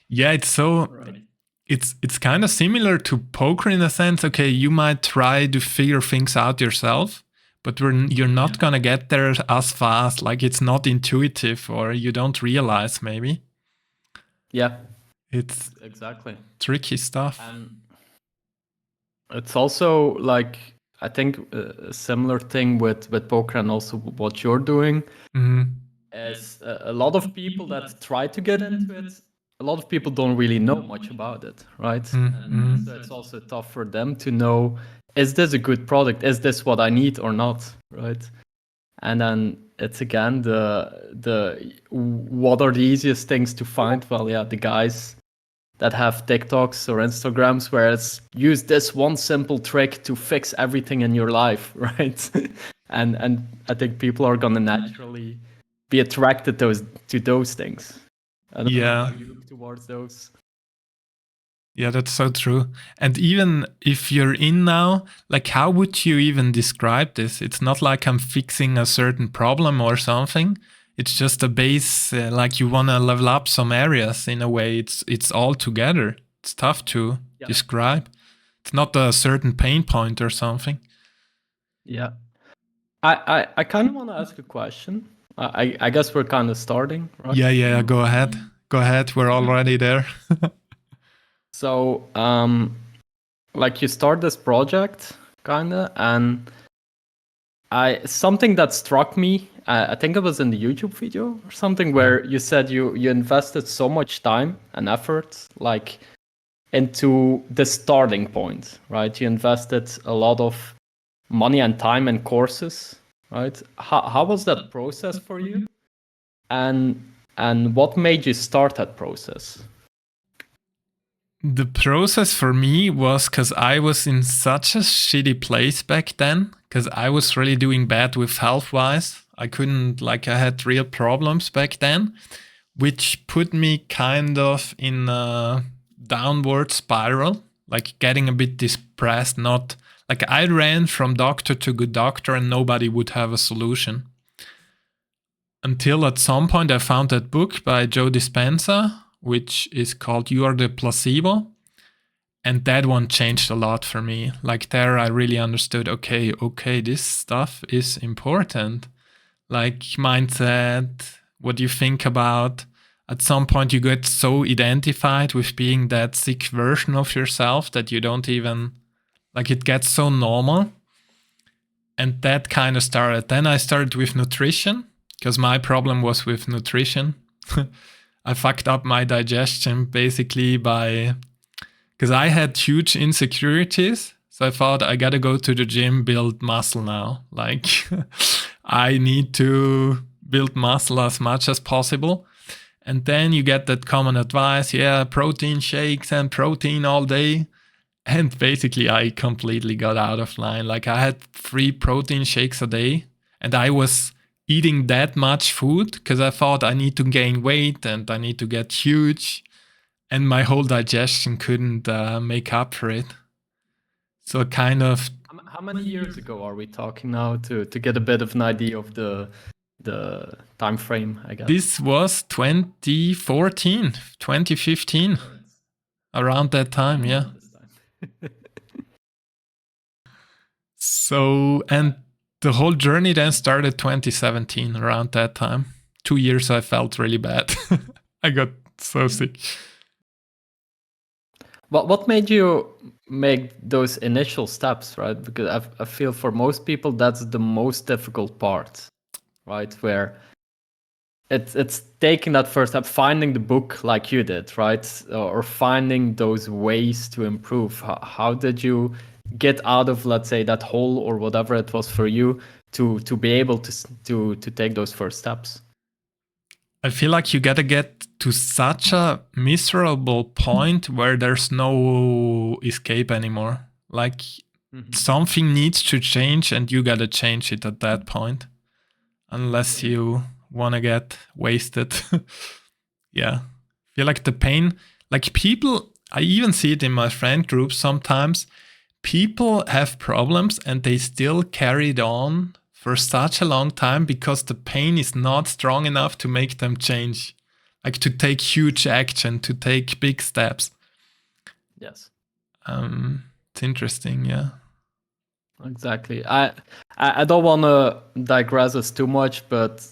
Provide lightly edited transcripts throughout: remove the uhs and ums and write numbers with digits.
Yeah, it's so Right. it's kind of similar to poker in a sense. Okay, you might try to figure things out yourself, but you're not gonna get there as fast. Like it's not intuitive, or you don't realize maybe. Yeah, It's exactly. tricky stuff. And it's also like, I think a similar thing with poker and also what you're doing Hmm. is a lot of people that try to get into it, a lot of people don't really know much about it, right? And so it's also tough for them to know, is this a good product? Is this what I need or not, right? And then it's again the what are the easiest things to find? Well, yeah, the guys that have TikToks or Instagrams where it's use this one simple trick to fix everything in your life, right? and I think people are gonna naturally be attracted to those things. I don't know Yeah. how you look towards those. Yeah, that's so true. And even if you're in now, like how would you even describe this? It's not like I'm fixing a certain problem or something. It's just a base, like you want to level up some areas in a way. It's all together. It's tough to Yeah. describe. It's not a certain pain point or something. Yeah. I kind of want to ask a question. I guess we're kind of starting, right? Yeah, go ahead. Go ahead. We're already there. So, like you start this project, kinda, and something that struck me, I think it was in the YouTube video or something, where you said you invested so much time and effort, like into the starting point, right? You invested a lot of money and time in courses, right? How was that process for you? And what made you start that process? The process for me was because I was in such a shitty place back then, because I was really doing bad with health wise. I couldn't, like, I had real problems back then, which put me kind of in a downward spiral, like getting a bit depressed. Not like I ran from doctor to good doctor and nobody would have a solution. Until at some point I found that book by Joe Dispenza, which is called You Are the Placebo. And that one changed a lot for me. Like there I really understood, okay, this stuff is important. Like mindset, what you think about. At some point you get so identified with being that sick version of yourself that you don't even, like it gets so normal. And that kind of started. Then I started with nutrition because my problem was with nutrition. I fucked up my digestion basically by, because I had huge insecurities. So I thought I gotta go to the gym, build muscle now. Like I need to build muscle as much as possible. And then you get that common advice, yeah, protein shakes and protein all day. And basically I completely got out of line. Like I had 3 protein shakes a day and I was eating that much food because I thought I need to gain weight and I need to get huge. And my whole digestion couldn't make up for it. So kind of. How many years ago are we talking now to get a bit of an idea of the time frame, I guess? This was 2014, 2015, around that time, yeah. So, and the whole journey then started 2017, around that time. 2 years I felt really bad. I got so sick. What made you make those initial steps, right? Because I feel for most people that's the most difficult part, right? Where it's taking that first step, finding the book like you did, right? Or finding those ways to improve. How did you get out of, let's say, that hole or whatever it was for you to be able to take those first steps? I feel like you gotta get to such a miserable point where there's no escape anymore. Like something needs to change and you gotta change it at that point. Unless you wanna get wasted. Yeah. I feel like the pain, like people, I even see it in my friend group sometimes. People have problems and they still carry it on for such a long time because the pain is not strong enough to make them change. like to take huge action, to take big steps. Yes. It's interesting, yeah. Exactly. I don't want to digress us too much, but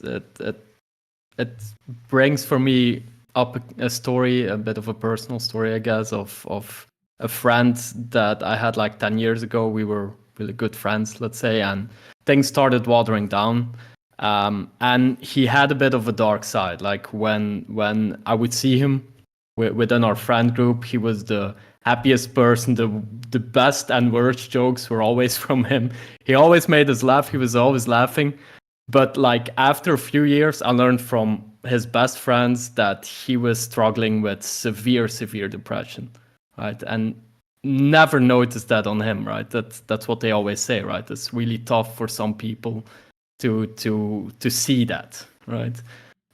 it brings for me up a story, a bit of a personal story, I guess, of a friend that I had like 10 years ago. We were really good friends, let's say, and things started watering down. And he had a bit of a dark side. Like when I would see him within our friend group, he was the happiest person. The best and worst jokes were always from him. He always made us laugh. He was always laughing. But like after a few years, I learned from his best friends that he was struggling with severe depression, right? And never noticed that on him, right? That's what they always say, right? It's really tough for some people to see that, right?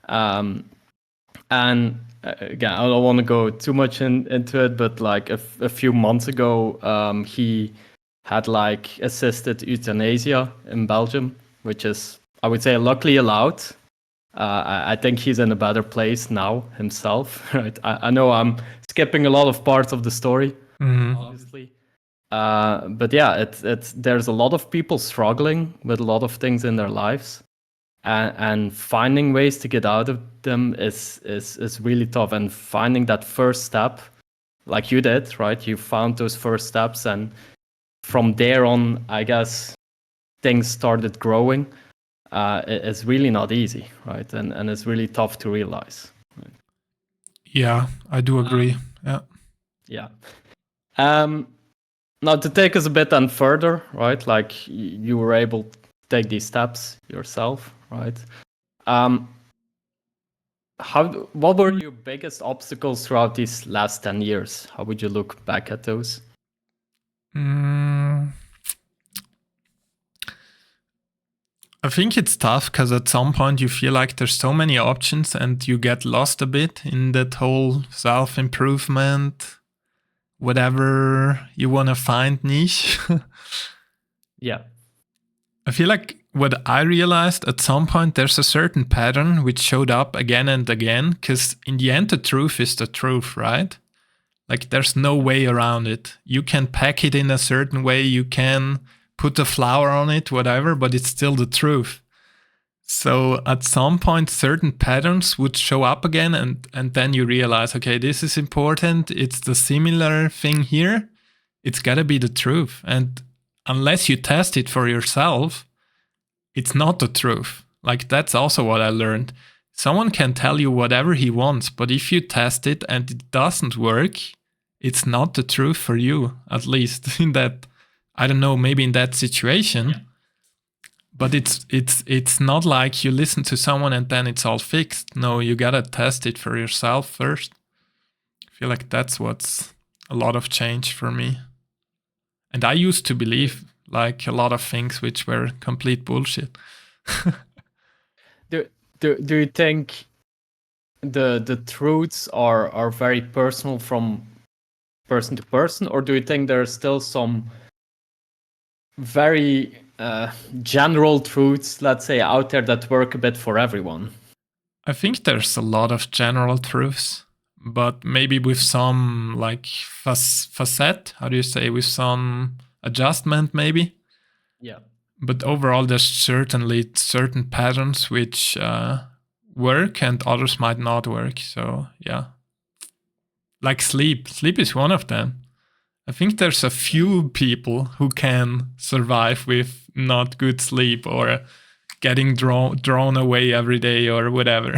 And again, I don't want to go too much into it, but like a few months ago, he had like assisted euthanasia in Belgium, which is, I would say, luckily allowed. I think he's in a better place now himself, right? I know I'm skipping a lot of parts of the story, obviously. But yeah, it's there's a lot of people struggling with a lot of things in their lives, and finding ways to get out of them is really tough. And finding that first step, like you did, right? You found those first steps, and from there on, I guess things started growing. It's really not easy, right? And it's really tough to realize. Right? Yeah, I do agree. Yeah. Now to take us a bit on further, right? Like you were able to take these steps yourself, right? What were your biggest obstacles throughout these last 10 years? How would you look back at those? I think it's tough because at some point you feel like there's so many options and you get lost a bit in that whole self-improvement, whatever you want to find niche. Yeah. I feel like what I realized at some point, there's a certain pattern which showed up again and again, because in the end, the truth is the truth, right? Like there's no way around it. You can pack it in a certain way, you can put a flower on it, whatever, but it's still the truth. So at some point, certain patterns would show up again, and then you realize, okay, this is important. It's the similar thing here. It's got to be the truth. And unless you test it for yourself, it's not the truth. Like that's also what I learned. Someone can tell you whatever he wants, but if you test it and it doesn't work, it's not the truth for you, at least in that, I don't know, maybe in that situation. Yeah. But it's not like you listen to someone and then it's all fixed. No, you gotta test it for yourself first. I feel like that's what's a lot of change for me. And I used to believe like a lot of things which were complete bullshit. Do you think the truths are very personal from person to person, or do you think there are still some very general truths, let's say, out there that work a bit for everyone? I think there's a lot of general truths, but maybe with some like facet, how do you say, with some adjustment maybe? Yeah. But overall, there's certainly certain patterns which work and others might not work. So yeah. Like sleep. Sleep is one of them. I think there's a few people who can survive with not good sleep or getting drawn away every day or whatever.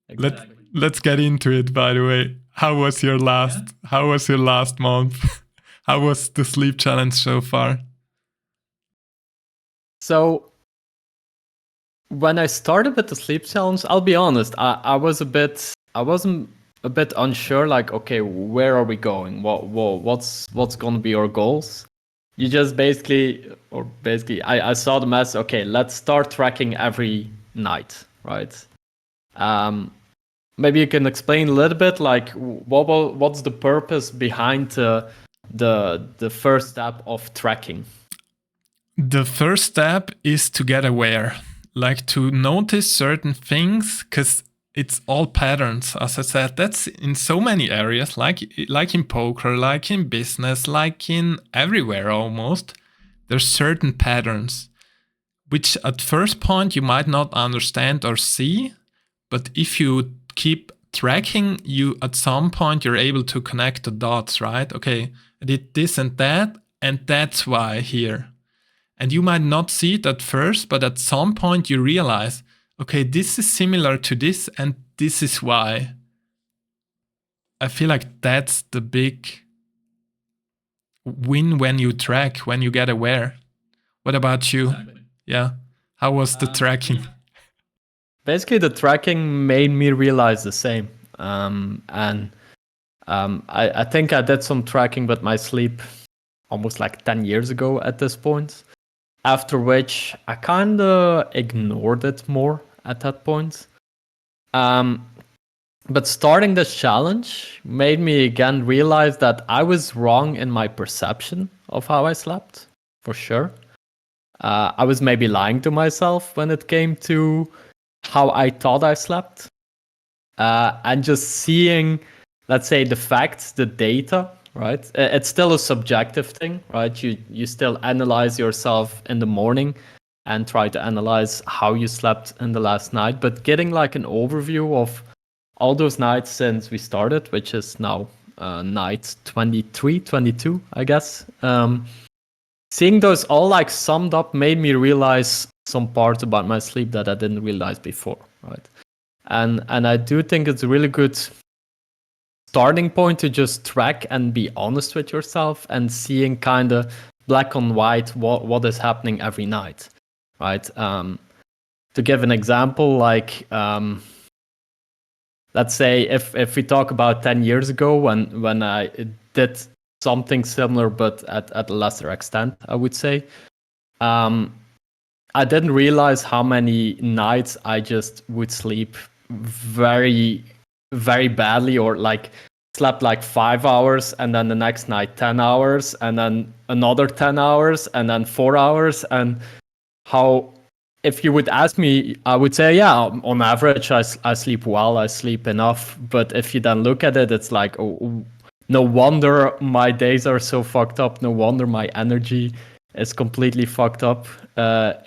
Exactly. Let's get into it, by the way. How was your last month? How was the sleep challenge so far? So when I started with the sleep challenge, I'll be honest, I wasn't a bit unsure, like, okay, where are we going? What's gonna be our goals? You just basically, I saw the mess. Okay, let's start tracking every night, right? Maybe you can explain a little bit, like, what's the purpose behind the first step of tracking? The first step is to get aware, like to notice certain things, because it's all patterns. As I said, that's in so many areas, like in poker, like in business, like in everywhere almost. There's certain patterns which at first point you might not understand or see, but if you keep tracking, you at some point you're able to connect the dots, right? Okay, I did this and that's why here. And you might not see it at first, but at some point you realize, okay, this is similar to this and this is why. I feel like that's the big win when you track, when you get aware. What about you? Exactly. Yeah. How was the tracking? Basically, the tracking made me realize the same. I think I did some tracking with my sleep almost like 10 years ago at this point. After which I kind of ignored it more at that point. But starting this challenge made me again realize that I was wrong in my perception of how I slept, for sure. I was maybe lying to myself when it came to how I thought I slept. And just seeing, let's say, the facts, the data, right? It's still a subjective thing, right? You still analyze yourself in the morning and try to analyze how you slept in the last night. But getting like an overview of all those nights since we started, which is now night 23, 22, I guess. Seeing those all like summed up made me realize some parts about my sleep that I didn't realize before, right? And I do think it's a really good starting point to just track and be honest with yourself and seeing kind of black on white what is happening every night, right? To give an example, like let's say if we talk about 10 years ago when I did something similar but at a lesser extent, I would say. I didn't realize how many nights I just would sleep very, very badly, or like slept like 5 hours and then the next night 10 hours and then another 10 hours and then 4 hours. And how, if you would ask me, I would say, yeah, on average, I sleep well, I sleep enough. But if you then look at it, it's like, oh, no wonder my days are so fucked up. No wonder my energy is completely fucked up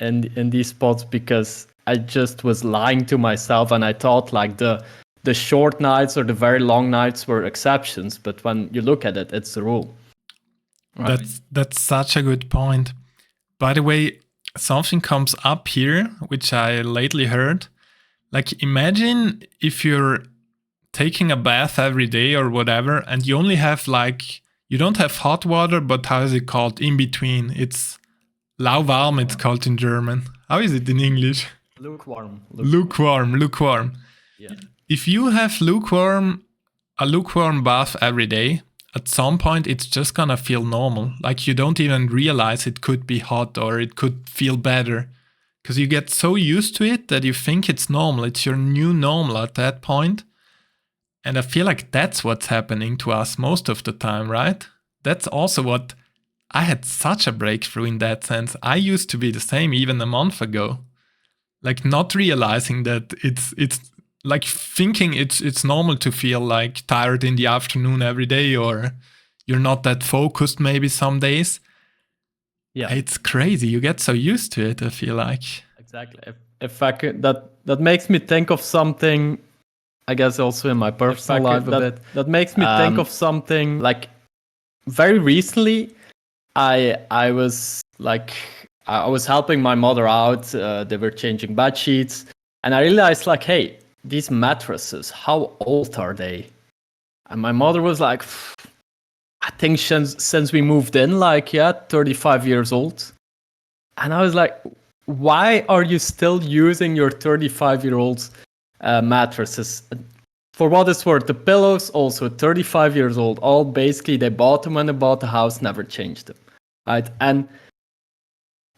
in these spots, because I just was lying to myself and I thought like the short nights or the very long nights were exceptions. But when you look at it, it's the rule. Right? That's such a good point. By the way, something comes up here, which I lately heard. Like, imagine if you're taking a bath every day or whatever, and you only have like, you don't have hot water, but how is it called in between? It's lauwarm, it's called in German. How is it in English? Lukewarm. Lukewarm. Yeah. If you have a lukewarm bath every day, at some point it's just gonna feel normal. Like, you don't even realize it could be hot or it could feel better. Because you get so used to it that you think it's normal. It's your new normal at that point. And I feel like that's what's happening to us most of the time, right? That's also what I had such a breakthrough in that sense. I used to be the same even a month ago. Like, not realizing that it's like thinking it's normal to feel like tired in the afternoon every day, or you're not that focused maybe some days. Yeah. It's crazy. You get so used to it, I feel like. Exactly. If I could, that makes me think of something, I guess also in my personal life a bit. That makes me think of something like very recently. I was like, I was helping my mother out. They were changing bed sheets, and I realized like, hey, these mattresses, how old are they? And my mother was like, I think since we moved in, like, yeah, 35 years old. And I was like, why are you still using your 35-year-old mattresses? For what it's worth, the pillows also 35 years old. All basically, they bought them when they bought the house, never changed them, right? And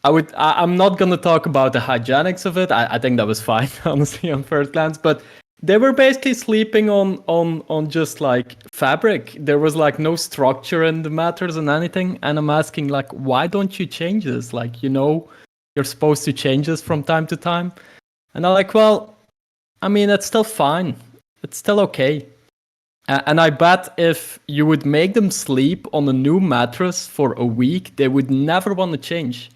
I'm not gonna talk about the hygienics of it. I think that was fine, honestly, on first glance. But they were basically sleeping on just like fabric. There was like no structure in the mattress and anything. And I'm asking like, why don't you change this? Like, you know, you're supposed to change this from time to time. And I'm like, well, I mean, it's still fine. It's still okay. And I bet if you would make them sleep on a new mattress for a week, they would never want to change.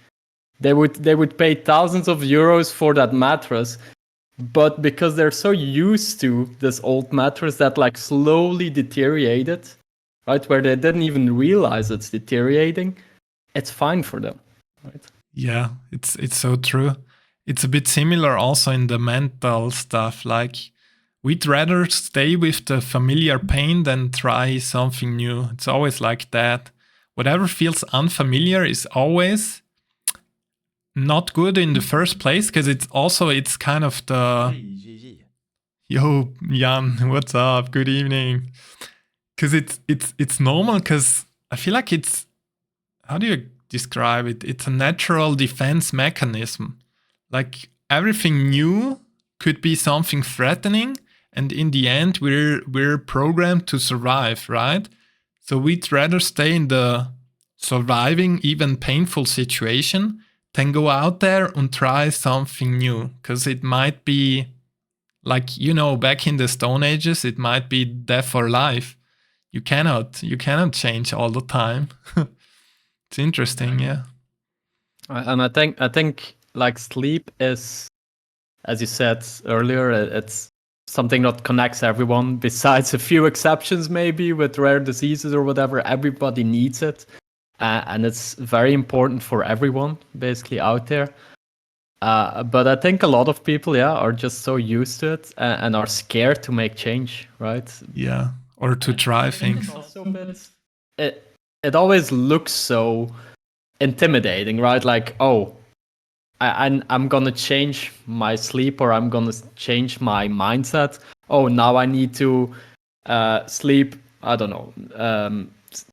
They would pay thousands of euros for that mattress, but because they're so used to this old mattress that like slowly deteriorated, right, where they didn't even realize it's deteriorating, it's fine for them, right? Yeah, it's so true. It's a bit similar also in the mental stuff. Like, we'd rather stay with the familiar pain than try something new. It's always like that. Whatever feels unfamiliar is always not good in the first place, because it's kind of the yo Jan, what's up? Good evening. Because it's normal. Because I feel like it's, how do you describe it? It's a natural defense mechanism. Like, everything new could be something threatening, and in the end, we're programmed to survive, right? So we'd rather stay in the surviving, even painful situation than go out there and try something new. Because it might be, like, back in the Stone Ages, it might be death or life. You cannot change all the time. It's interesting, yeah. And I think like sleep is, as you said earlier, it's something that connects everyone. Besides a few exceptions, maybe with rare diseases or whatever, everybody needs it, and it's very important for everyone basically out there. But I think a lot of people, are just so used to it and are scared to make change, right? Yeah, or to try things. Also, it always looks so intimidating, right? Like, oh, I'm gonna change my sleep, or I'm gonna change my mindset. Oh, now I need to sleep, I don't know,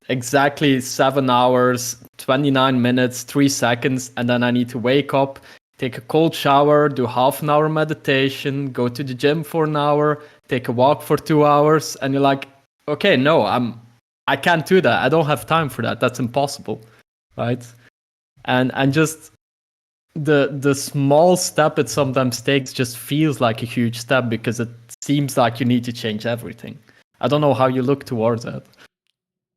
exactly 7 hours, 29 minutes, 3 seconds, and then I need to wake up, take a cold shower, do half an hour meditation, go to the gym for an hour, take a walk for 2 hours, and you're like, okay, no, I can't do that. I don't have time for that. That's impossible, right? And just the small step it sometimes takes just feels like a huge step, because it seems like you need to change everything. I don't know how you look towards that.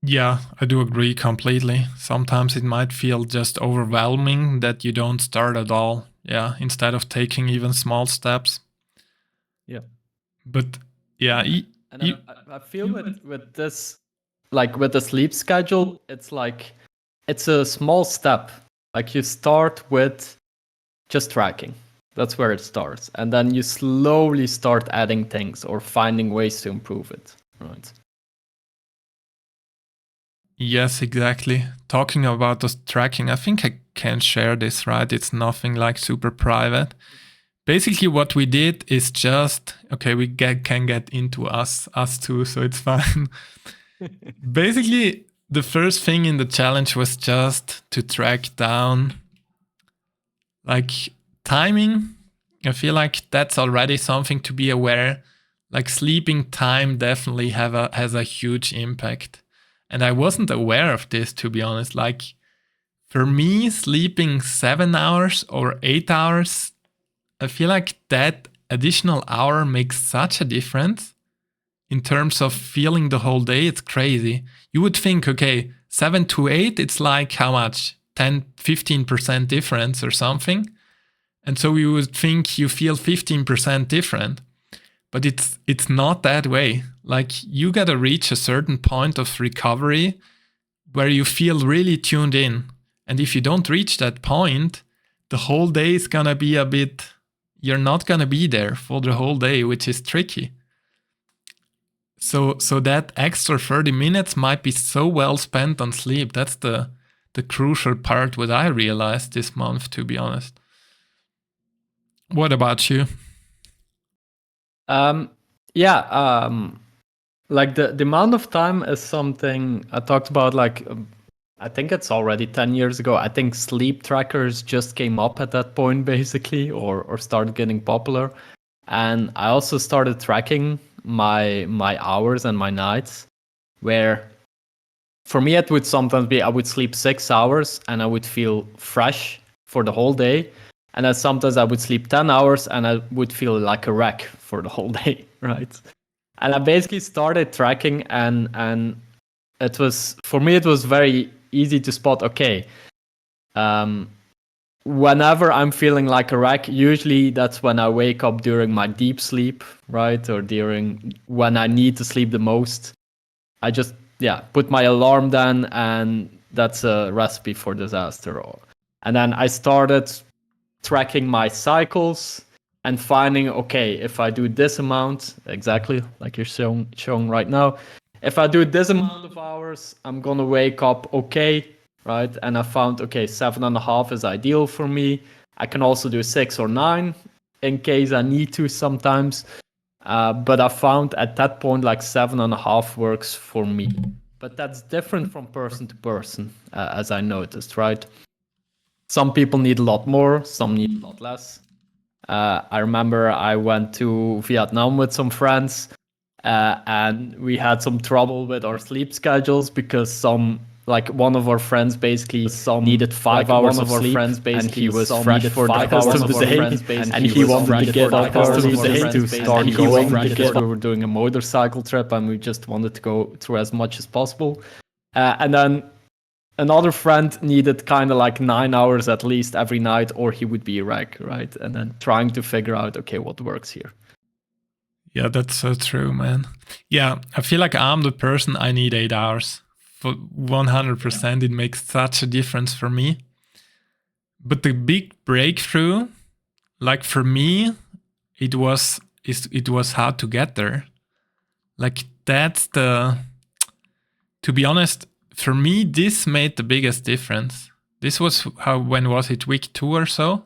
Yeah, I do agree completely. Sometimes it might feel just overwhelming that you don't start at all. Yeah, instead of taking even small steps. Yeah. But yeah, and I feel with this, like with the sleep schedule, it's like it's a small step. Like, you start with just tracking. That's where it starts. And then you slowly start adding things or finding ways to improve it, right? yes, exactly. Talking about the tracking, I think I can share this, right? It's nothing like super private. Basically, what we did is just, okay, we can get into us too, so it's fine. Basically, the first thing in the challenge was just to track down, like, timing. I feel like that's already something to be aware. Like, sleeping time definitely has a huge impact. And I wasn't aware of this, to be honest. Like, for me, sleeping 7 hours or 8 hours, I feel like that additional hour makes such a difference in terms of feeling the whole day. It's crazy. You would think, okay, 7 to 8, it's like how much? 10, 15% difference or something. And so you would think you feel 15% different. But it's not that way. Like, you gotta reach a certain point of recovery where you feel really tuned in. And if you don't reach that point, the whole day is gonna be a bit, you're not gonna be there for the whole day, which is tricky. So that extra 30 minutes might be so well spent on sleep. That's the crucial part, what I realized this month, to be honest. What about you? Like the amount of time is something I talked about. Like, I think it's already 10 years ago. I think sleep trackers just came up at that point, basically, or started getting popular. And I also started tracking my hours and my nights, where for me it would sometimes be I would sleep 6 hours and I would feel fresh for the whole day. And then sometimes I would sleep 10 hours and I would feel like a wreck for the whole day, right? And I basically started tracking, and it was, for me, it was very easy to spot, okay, whenever I'm feeling like a wreck, usually that's when I wake up during my deep sleep, right? Or during when I need to sleep the most. I just, put my alarm then, and that's a recipe for disaster. And then I started tracking my cycles and finding, okay, if I do this amount, exactly like you're showing right now, if I do this amount of hours, I'm going to wake up okay, right? And I found, okay, 7.5 is ideal for me. I can also do 6 or 9 in case I need to sometimes. But I found at that point, like 7.5 works for me. But that's different from person to person, as I noticed, right? Some people need a lot more, some need a lot less. I remember I went to Vietnam with some friends, and we had some trouble with our sleep schedules because one of our friends basically needed 5 hours of sleep, and he was fresh for the rest of the day, and he wanted to get up early to start going because we were doing a motorcycle trip and we just wanted to go through as much as possible. And then another friend needed kind of like 9 hours at least every night, or he would be a wreck, right? And then trying to figure out, okay, what works here. Yeah, that's so true, man. Yeah, I feel like I'm the person I need 8 hours. For 100%, it makes such a difference for me. But the big breakthrough, like for me, it was how to get there. Like that's to be honest, for me, this made the biggest difference. This was when was it, week 2 or so?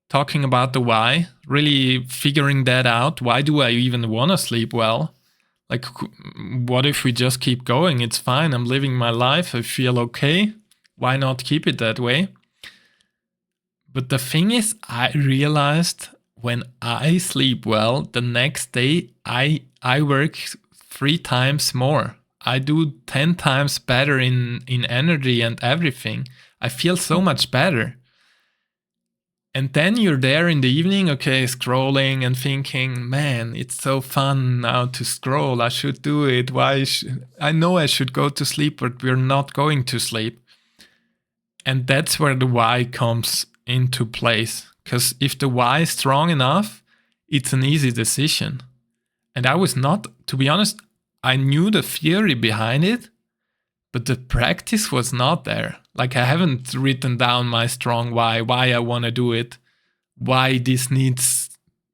Talking about the why, really figuring that out. Why do I even want to sleep well? Like, what if we just keep going? It's fine. I'm living my life. I feel okay. Why not keep it that way? But the thing is, I realized when I sleep well, the next day I work 3 times more. I do 10 times better in energy and everything. I feel so much better. And then you're there in the evening, okay, scrolling and thinking, man, it's so fun now to scroll. I should do it. I know I should go to sleep, but we're not going to sleep. And that's where the why comes into place. Because if the why is strong enough, it's an easy decision. And I was not, to be honest, I knew the theory behind it, but the practice was not there. Like I haven't written down my strong why I want to do it, why this needs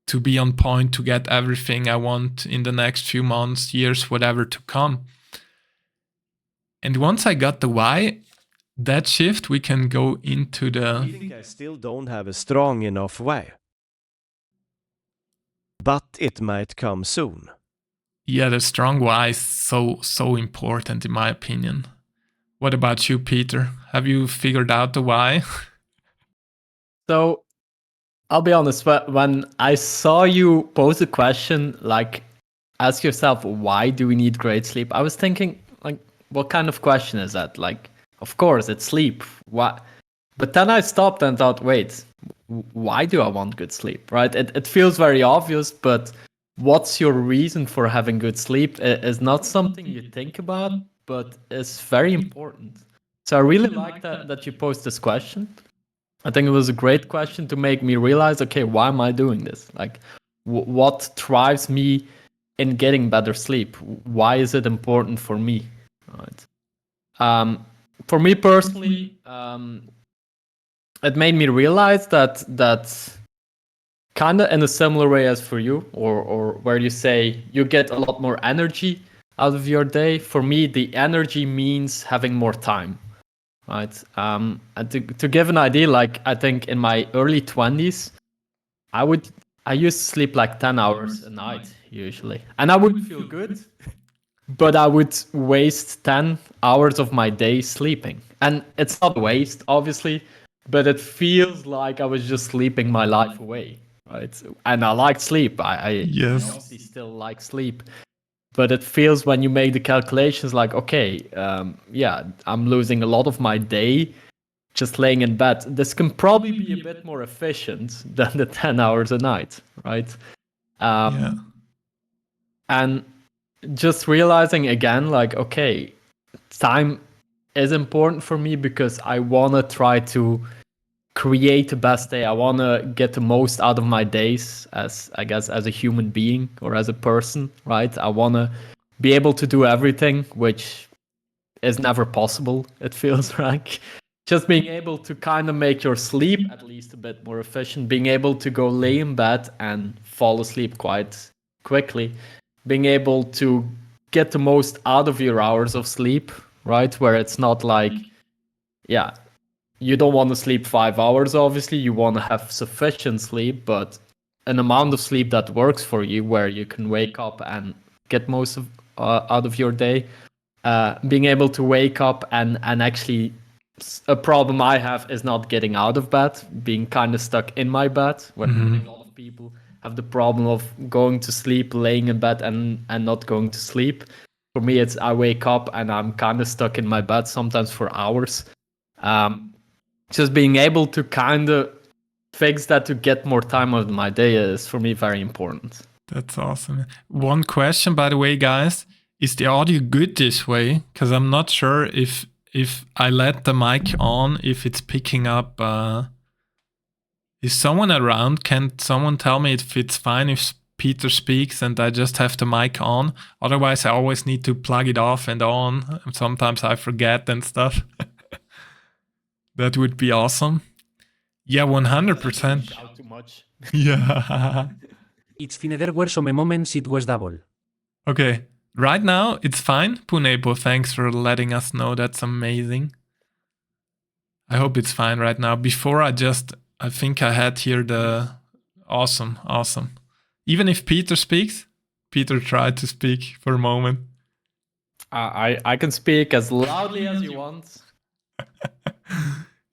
to be on point to get everything I want in the next few months, years, whatever to come. And once I got the why, that shift, we can go into the... I think I still don't have a strong enough why. But it might come soon. Yeah, the strong why is so important in my opinion. What about you, Peter? Have you figured out the why? So, I'll be honest, when I saw you pose a question, like, ask yourself, why do we need great sleep? I was thinking, like, what kind of question is that? Like, of course, it's sleep. Why? But then I stopped and thought, wait, why do I want good sleep, right? It feels very obvious, but what's your reason for having good sleep is not something you think about, but it's very important. So I really like that you posed this question. I think it was a great question to make me realize, okay, why am I doing this? Like, what drives me in getting better sleep? Why is it important for me? Right. For me personally, it made me realize that kind of in a similar way as for you, or where you say you get a lot more energy out of your day. For me, the energy means having more time, right? And to give an idea, like I think in my early 20s, I used to sleep like 10 hours a night usually, and I would feel good, but I would waste 10 hours of my day sleeping. And it's not a waste, obviously, but it feels like I was just sleeping my life away, right? And I like sleep. I obviously still like sleep. But it feels when you make the calculations like, okay, I'm losing a lot of my day just laying in bed, this can probably be a bit more efficient than the 10 hours a night, right? And just realizing again, like, okay, time is important for me because I want to try to create the best day. I want to get the most out of my days as, I guess, as a human being or as a person, right? I want to be able to do everything, which is never possible, it feels like. Just being able to kind of make your sleep at least a bit more efficient, being able to go lay in bed and fall asleep quite quickly, being able to get the most out of your hours of sleep, right? Where it's not like, yeah, you don't want to sleep 5 hours, obviously. You want to have sufficient sleep, but an amount of sleep that works for you, where you can wake up and get most of out of your day. Being able to wake up and actually, a problem I have is not getting out of bed, being kind of stuck in my bed, where a lot of people have the problem of going to sleep, laying in bed and not going to sleep. For me, it's I wake up and I'm kind of stuck in my bed, sometimes for hours. Just being able to kind of fix that to get more time out of my day is, for me, very important. That's awesome. One question, by the way, guys. Is the audio good this way? Because I'm not sure if I let the mic on, if it's picking up. Is someone around? Can someone tell me if it's fine if Peter speaks and I just have the mic on? Otherwise, I always need to plug it off and on. Sometimes I forget and stuff. That would be awesome. Yeah, 100%. Shout too much. Yeah. It's fine, there were some moments it was double. Okay. Right now, it's fine. Punepo, thanks for letting us know. That's amazing. I hope it's fine right now. Before I think I had here the... Awesome. Even if Peter speaks, Peter tried to speak for a moment. I can speak as loudly as you want.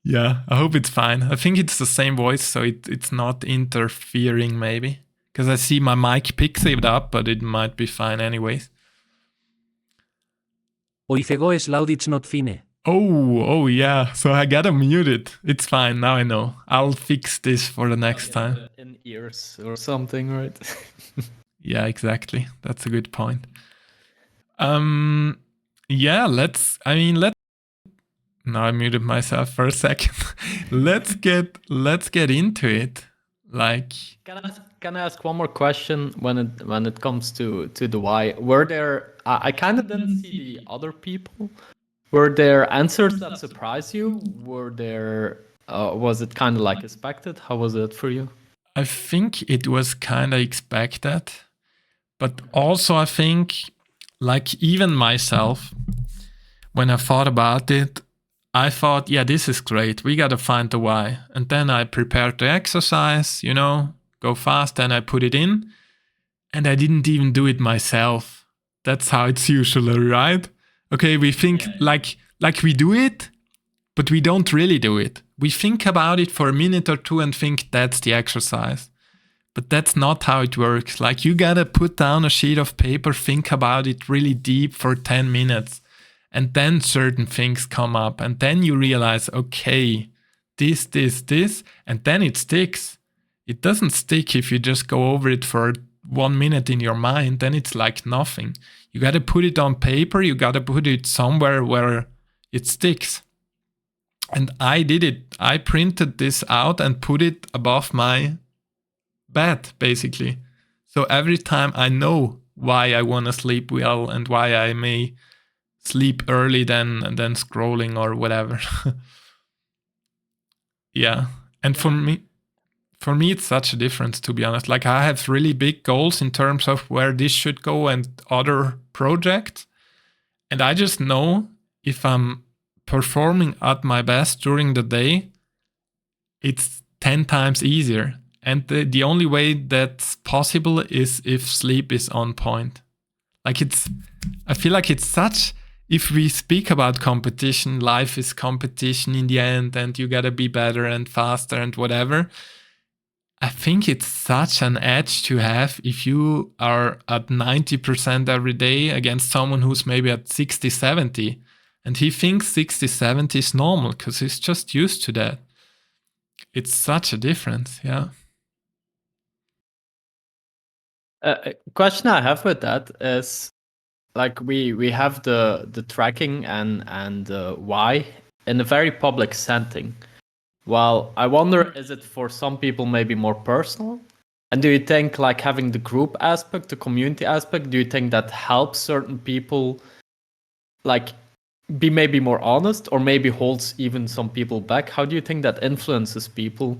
Yeah, I hope it's fine. I think it's the same voice, so it's not interfering maybe. Because I see my mic picks it up, but it might be fine anyways. 𝗴ጽηχώ is loud, it's not fine. Oh yeah. So I gotta mute it. It's fine. Now I know. I'll fix this for the next time. In ears or something, right? Yeah, exactly. That's a good point. Yeah, now I muted myself for a second. let's get into it. Like, Can I ask one more question when it comes to the why? Were there I kind of didn't see the other people. Were there answers that surprised you? Were there was it kind of like expected? How was it for you? I think it was kind of expected, but also I think, like, even myself, when I thought about it, I thought, yeah, this is great. We got to find the why. And then I prepared the exercise, go fast, and I put it in. And I didn't even do it myself. That's how it's usually, right? Okay, we think like we do it, but we don't really do it. We think about it for a minute or two and think that's the exercise. But that's not how it works. Like, you got to put down a sheet of paper, think about it really deep for 10 minutes. And then certain things come up. And then you realize, okay, this, and then it sticks. It doesn't stick if you just go over it for 1 minute in your mind. Then it's like nothing. You got to put it on paper. You got to put it somewhere where it sticks. And I did it. I printed this out and put it above my bed, basically. So every time I know why I want to sleep well and why I may sleep early than scrolling or whatever. Yeah. And for me it's such a difference, to be honest. Like, I have really big goals in terms of where this should go and other projects. And I just know if I'm performing at my best during the day, it's 10 times easier. And the only way that's possible is if sleep is on point. Like, I feel like it's such... If we speak about competition, life is competition in the end, and you gotta be better and faster and whatever. I think it's such an edge to have if you are at 90% every day against someone who's maybe at 60, 70. And he thinks 60, 70 is normal because he's just used to that. It's such a difference, yeah. A question I have with that is, like, we have the tracking and why in a very public setting. Well, I wonder, is it for some people maybe more personal? And do you think, like, having the group aspect, the community aspect, do you think that helps certain people, like, be maybe more honest, or maybe holds even some people back? How do you think that influences people?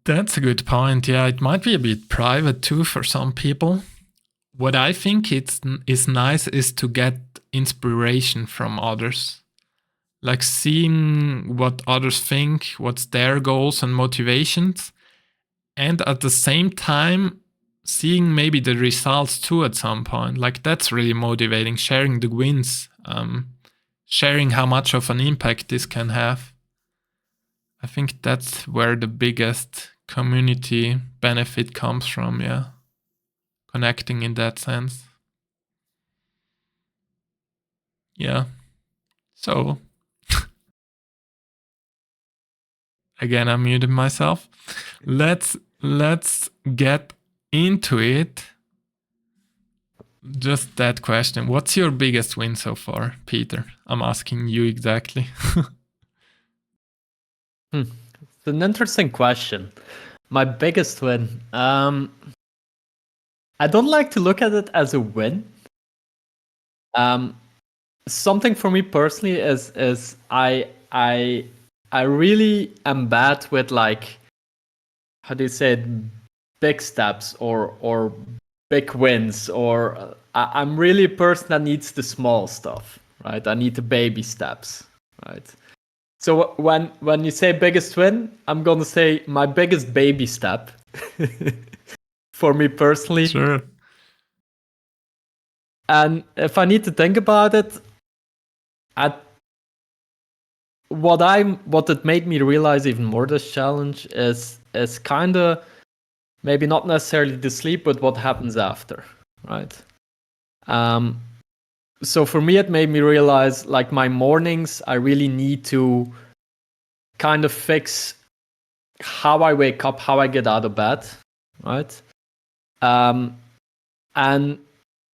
That's a good point. Yeah, it might be a bit private too for some people. What I think is nice is to get inspiration from others. Like seeing what others think, what's their goals and motivations, and at the same time seeing maybe the results too at some point. Like that's really motivating, sharing the wins, sharing how much of an impact this can have. I think that's where the biggest community benefit comes from, yeah. Connecting in that sense. Yeah. So again, I muted myself. Let's get into it. Just that question. What's your biggest win so far, Peter? I'm asking you exactly. It's an interesting question. My biggest win. I don't like to look at it as a win. Something for me personally is I really am bad with, like, how do you say it, big steps or big wins, or I'm really a person that needs the small stuff, right? I need the baby steps, right? So when you say biggest win, I'm gonna say my biggest baby step for me personally. Sure. And if I need to think about it, what it made me realize even more this challenge is kind of maybe not necessarily the sleep, but what happens after, right? So for me, it made me realize, like, my mornings, I really need to kind of fix how I wake up, how I get out of bed, right? And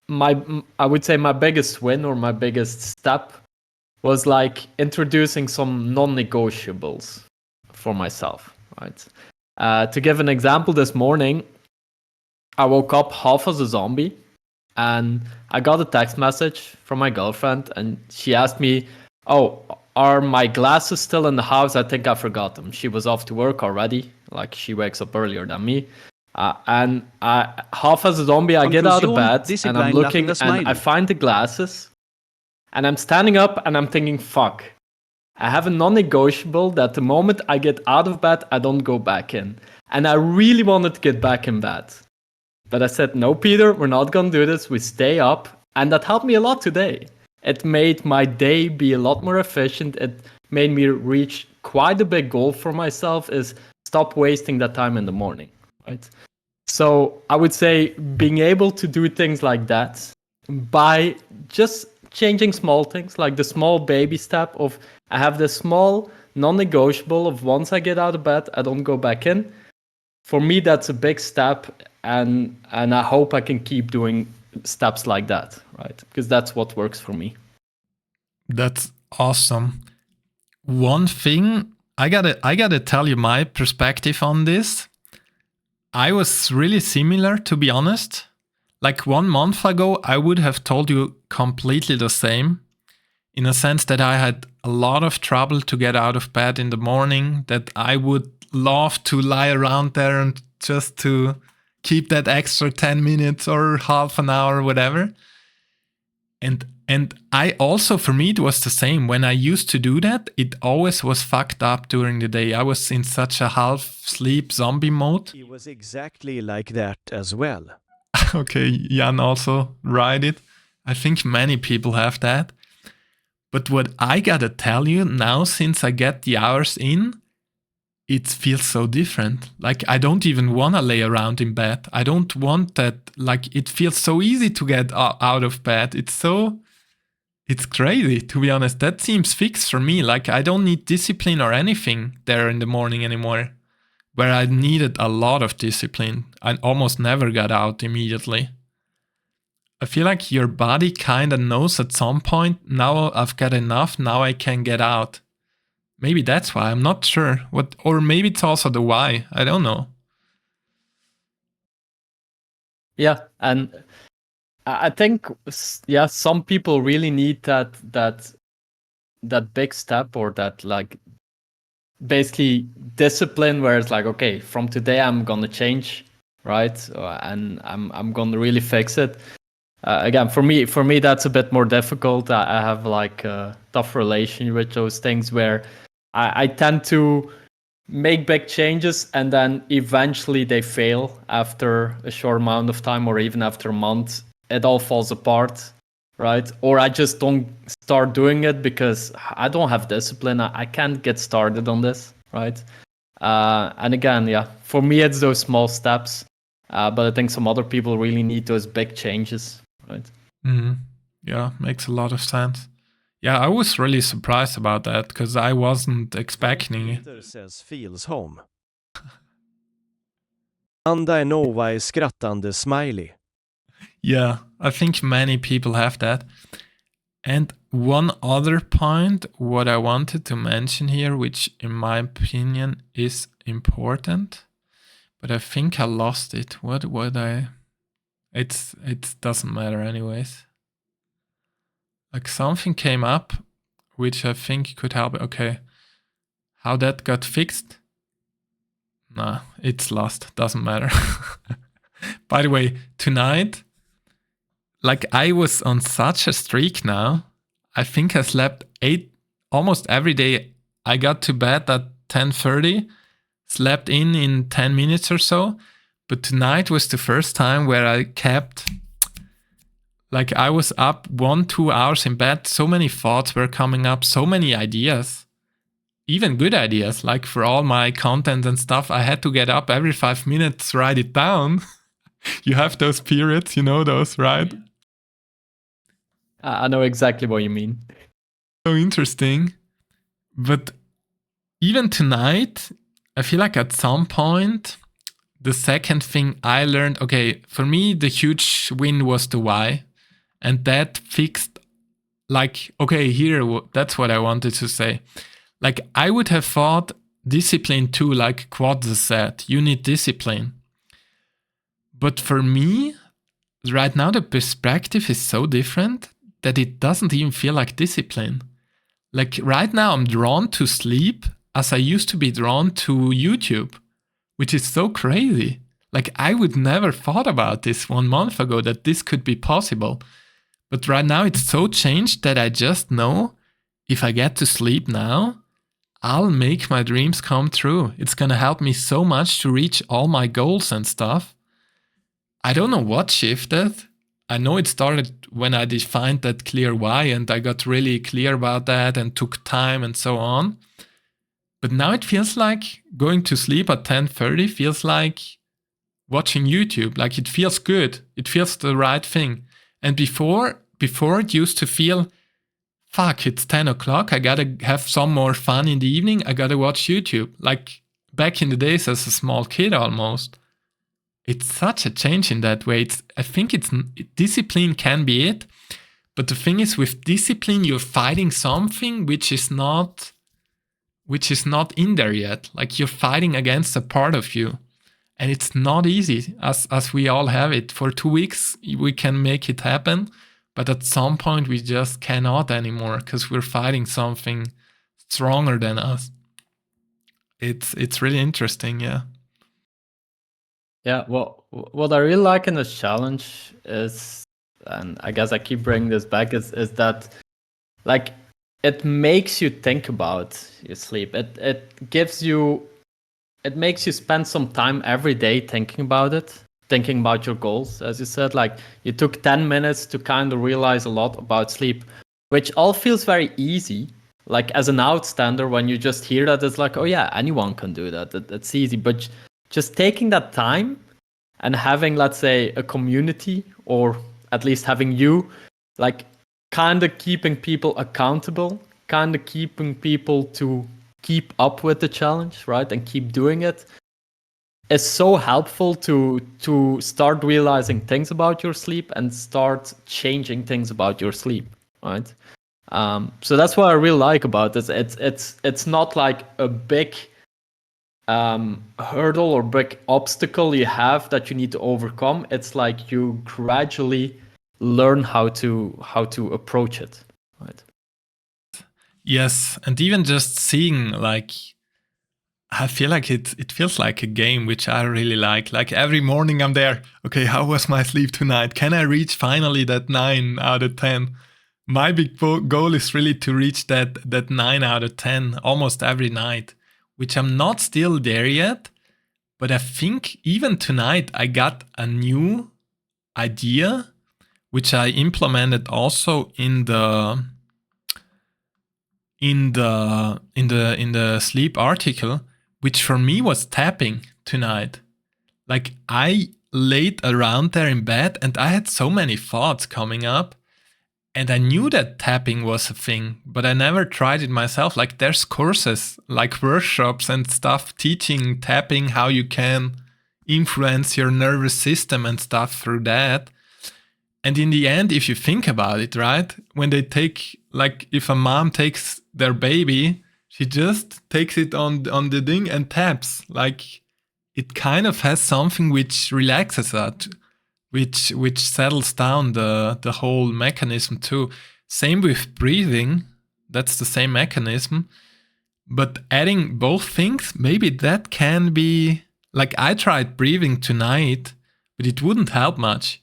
I would say my biggest win or my biggest step was, like, introducing some non-negotiables for myself, right? To give an example, this morning, I woke up half as a zombie, and I got a text message from my girlfriend, and she asked me, "Oh, are my glasses still in the house? I think I forgot them." She was off to work already, like, she wakes up earlier than me. And half as a zombie, I get out of bed, and I'm looking, and I find the glasses, and I'm standing up, and I'm thinking, fuck. I have a non-negotiable that the moment I get out of bed, I don't go back in. And I really wanted to get back in bed. But I said, no, Peter, we're not going to do this. We stay up. And that helped me a lot today. It made my day be a lot more efficient. It made me reach quite a big goal for myself, is stop wasting that time in the morning, right? So I would say being able to do things like that by just changing small things, like the small baby step of, I have this small non-negotiable of, once I get out of bed, I don't go back in. For me, that's a big step, and I hope I can keep doing steps like that, right? Because that's what works for me. That's awesome. One thing, I gotta tell you my perspective on this. I was really similar, to be honest. Like 1 month ago, I would have told you completely the same, in a sense that I had a lot of trouble to get out of bed in the morning, that I would love to lie around there and just to keep that extra 10 minutes or half an hour, whatever. And I also, for me, it was the same. When I used to do that, it always was fucked up during the day. I was in such a half-sleep zombie mode. He was exactly like that as well. Okay, Jan also write it. I think many people have that. But what I gotta tell you now, since I get the hours in, it feels so different. Like, I don't even want to lay around in bed. I don't want that. Like, it feels so easy to get out of bed. It's It's crazy, to be honest. That seems fixed for me. Like, I don't need discipline or anything there in the morning anymore. Where I needed a lot of discipline. I almost never got out immediately. I feel like your body kind of knows at some point, now I've got enough, now I can get out. Maybe that's why, I'm not sure. Or maybe it's also the why, I don't know. Yeah, and I think, yeah, some people really need that big step, or that, like, basically discipline, where it's like, okay, from today I'm gonna change, right? And I'm gonna really fix it. Again, for me that's a bit more difficult. I have like a tough relation with those things, where I tend to make big changes and then eventually they fail after a short amount of time, or even after a month. It all falls apart, right? Or I just don't start doing it because I don't have discipline. I can't get started on this, right? And again, yeah, for me it's those small steps, but I think some other people really need those big changes, right? Mm-hmm. Yeah, makes a lot of sense. Yeah, I was really surprised about that because I wasn't expecting it. Peter says feels home. Anda är nova är skrattande smiley. Yeah, I think many people have that. And one other point, what I wanted to mention here, which in my opinion is important, but I think I lost it. It doesn't matter anyways. Like something came up, which I think could help. Okay, how that got fixed? Nah, it's lost. Doesn't matter. By the way, tonight, like I was on such a streak now. I think I slept 8 almost every day. I got to bed at 10:30, slept in 10 minutes or so. But tonight was the first time where I kept, like I was up 1-2 hours in bed. So many thoughts were coming up, so many ideas, even good ideas. Like for all my content and stuff, I had to get up every 5 minutes, write it down. You have those periods, you know those, right? I know exactly what you mean. So interesting. But even tonight, I feel like at some point, the second thing I learned, okay, for me, the huge win was the why. And that fixed, like, okay, here, that's what I wanted to say. Like, I would have thought discipline too, like 𝗴ci said, you need discipline. But for me, right now, the perspective is so different that it doesn't even feel like discipline. Like right now, I'm drawn to sleep as I used to be drawn to YouTube, which is so crazy. Like I would never thought about this 1 month ago, that this could be possible. But right now it's so changed that I just know if I get to sleep now, I'll make my dreams come true. It's gonna help me so much to reach all my goals and stuff. I don't know what shifted. I know it started when I defined that clear why and I got really clear about that and took time and so on. But now it feels like going to sleep at 10:30 feels like watching YouTube. Like it feels good. It feels the right thing. And before it used to feel, fuck, it's 10 o'clock. I gotta have some more fun in the evening. I gotta watch YouTube. Like back in the days as a small kid almost. It's such a change in that way. I think discipline can be it. But the thing is, with discipline, you're fighting something which is not in there yet. Like you're fighting against a part of you. And it's not easy, as we all have it. For 2 weeks, we can make it happen. But at some point, we just cannot anymore because we're fighting something stronger than us. It's really interesting, yeah. Yeah, well, what I really like in this challenge is, and I guess I keep bringing this back, is that, like, it makes you think about your sleep. It gives you, it makes you spend some time every day thinking about it, thinking about your goals. As you said, like, you took 10 minutes to kind of realize a lot about sleep, which all feels very easy. Like, as an outstander, when you just hear that, it's like, oh yeah, anyone can do that. It's easy. But just taking that time and having, let's say, a community, or at least having you, like, kind of keeping people accountable, kind of keeping people to keep up with the challenge, right, and keep doing it, is so helpful to start realizing things about your sleep and start changing things about your sleep, right? So that's what I really like about this. It's not like a big hurdle or big obstacle you have that you need to overcome. It's like you gradually learn how to approach it, right? Yes, and even just seeing, like, I feel like it feels like a game, which I really like. Like every morning I'm there. Okay, how was my sleep tonight? Can I reach finally that 9 out of 10? My big goal is really to reach that 9 out of 10 almost every night, which I'm not still there yet. But I think even tonight I got a new idea, which I implemented also in the sleep article, which for me was tapping tonight. Like I laid around there in bed and I had so many thoughts coming up, and I knew that tapping was a thing, but I never tried it myself. Like there's courses, like workshops and stuff teaching tapping, how you can influence your nervous system and stuff through that. And in the end, if you think about it, right, when they take, like if a mom takes their baby, she just takes it on the thing and taps. Like it kind of has something which relaxes that, which settles down the whole mechanism too. Same with breathing, that's the same mechanism. But adding both things, maybe that can be, like I tried breathing tonight, but it wouldn't help much.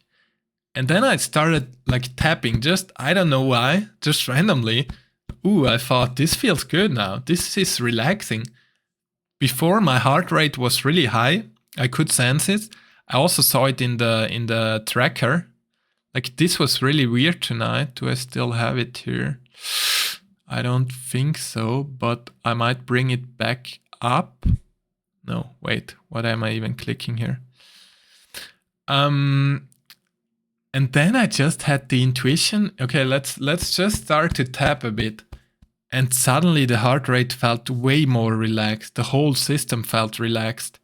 And then I started like tapping, just, I don't know why, just randomly. Ooh, I thought this feels good now. This is relaxing. Before my heart rate was really high, I could sense it. I also saw it in the tracker. Like this was really weird tonight. Do I still have it here? I don't think so, but I might bring it back up. No, wait, what am I even clicking here? And then I just had the intuition, okay, let's just start to tap a bit. And suddenly the heart rate felt way more relaxed. The whole system felt relaxed.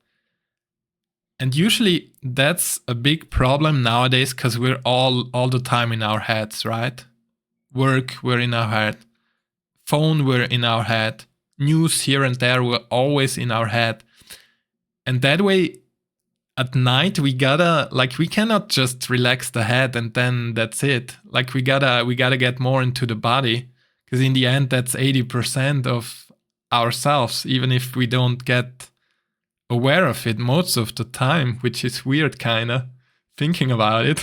And usually that's a big problem nowadays because we're all the time in our heads, right? Work, we're in our head. Phone, we're in our head. News here and there, we're always in our head. And that way, at night we gotta, like, we cannot just relax the head and then that's it. Like we gotta get more into the body, because in the end that's 80% of ourselves, even if we don't get aware of it most of the time, which is weird kinda thinking about it.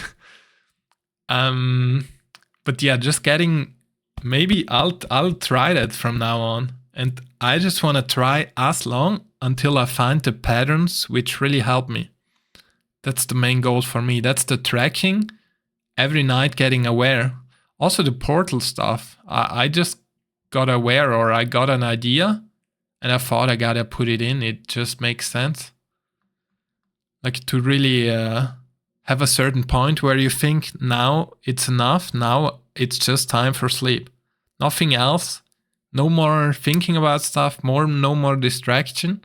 But yeah, just getting, maybe I'll try that from now on, and I just want to try as long until I find the patterns which really help me. That's the main goal for me. That's the tracking, every night getting aware. Also the portal stuff. I just got aware, or I got an idea and I thought I gotta put it in. It just makes sense. Like to really have a certain point where you think now it's enough. Now it's just time for sleep. Nothing else. No more thinking about stuff. No more distraction.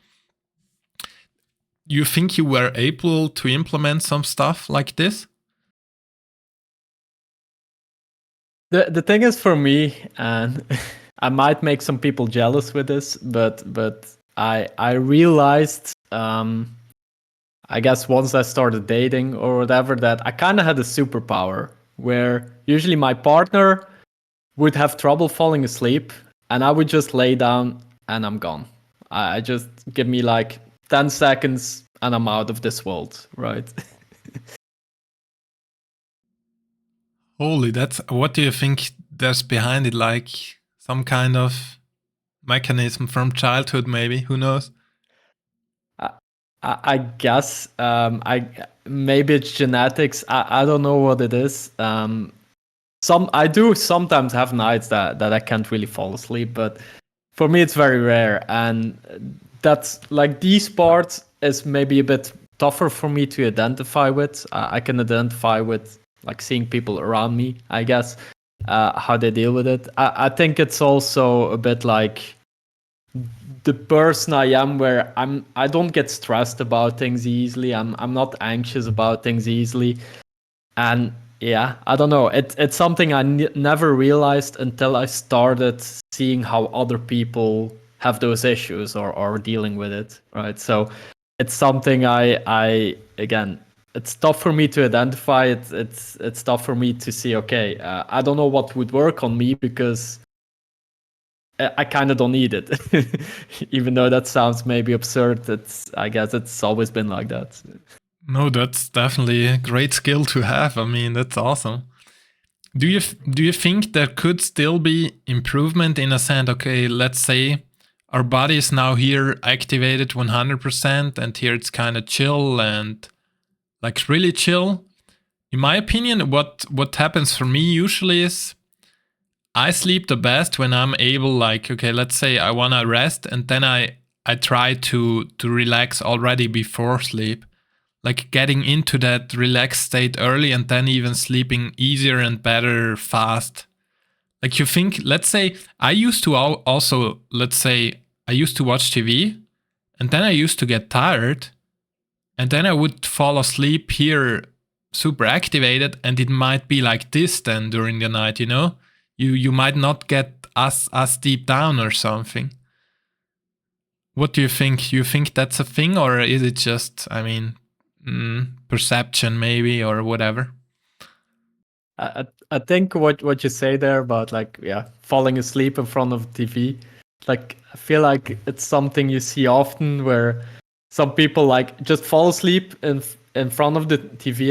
You think you were able to implement some stuff like this? The thing is, for me, and I might make some people jealous with this, but I realized, I guess once I started dating or whatever, that I kind of had a superpower where usually my partner would have trouble falling asleep and I would just lay down and I'm gone. I just, give me like 10 seconds and I'm out of this world, right? Holy, what do you think there's behind it? Like some kind of mechanism from childhood, maybe? Who knows? I guess maybe it's genetics. I don't know what it is. I do sometimes have nights that I can't really fall asleep, but for me it's very rare, and that's like, these parts is maybe a bit tougher for me to identify with. I can identify with like seeing people around me, I guess. how they deal with it. I think it's also a bit like the person I am, where I don't get stressed about things easily. I'm not anxious about things easily, and yeah, I don't know. It's something I never realized until I started seeing how other people have those issues or are dealing with it, right? So it's something I again, it's tough for me to identify. It's tough for me to see. Okay, I don't know what would work on me because I kind of don't need it, even though that sounds maybe absurd. I guess it's always been like that. No, that's definitely a great skill to have. I mean, that's awesome. Do you think there could still be improvement in a sense? Okay, let's say our body is now here activated 100%, and here it's kind of chill and like really chill. In my opinion, what happens for me usually is I sleep the best when I'm able, like, okay, let's say I want to rest, and then I try to relax already before sleep. Like getting into that relaxed state early and then even sleeping easier and better fast. Like you think, let's say, I used to also, let's say, I used to watch TV and then I used to get tired and then I would fall asleep here super activated, and it might be like this then during the night, you know? You might not get as deep down or something. What do you think? You think that's a thing, or is it just, I mean, perception maybe, or whatever? I think what you say there about, like, yeah, falling asleep in front of TV, like, I feel like it's something you see often where some people like just fall asleep in front of the TV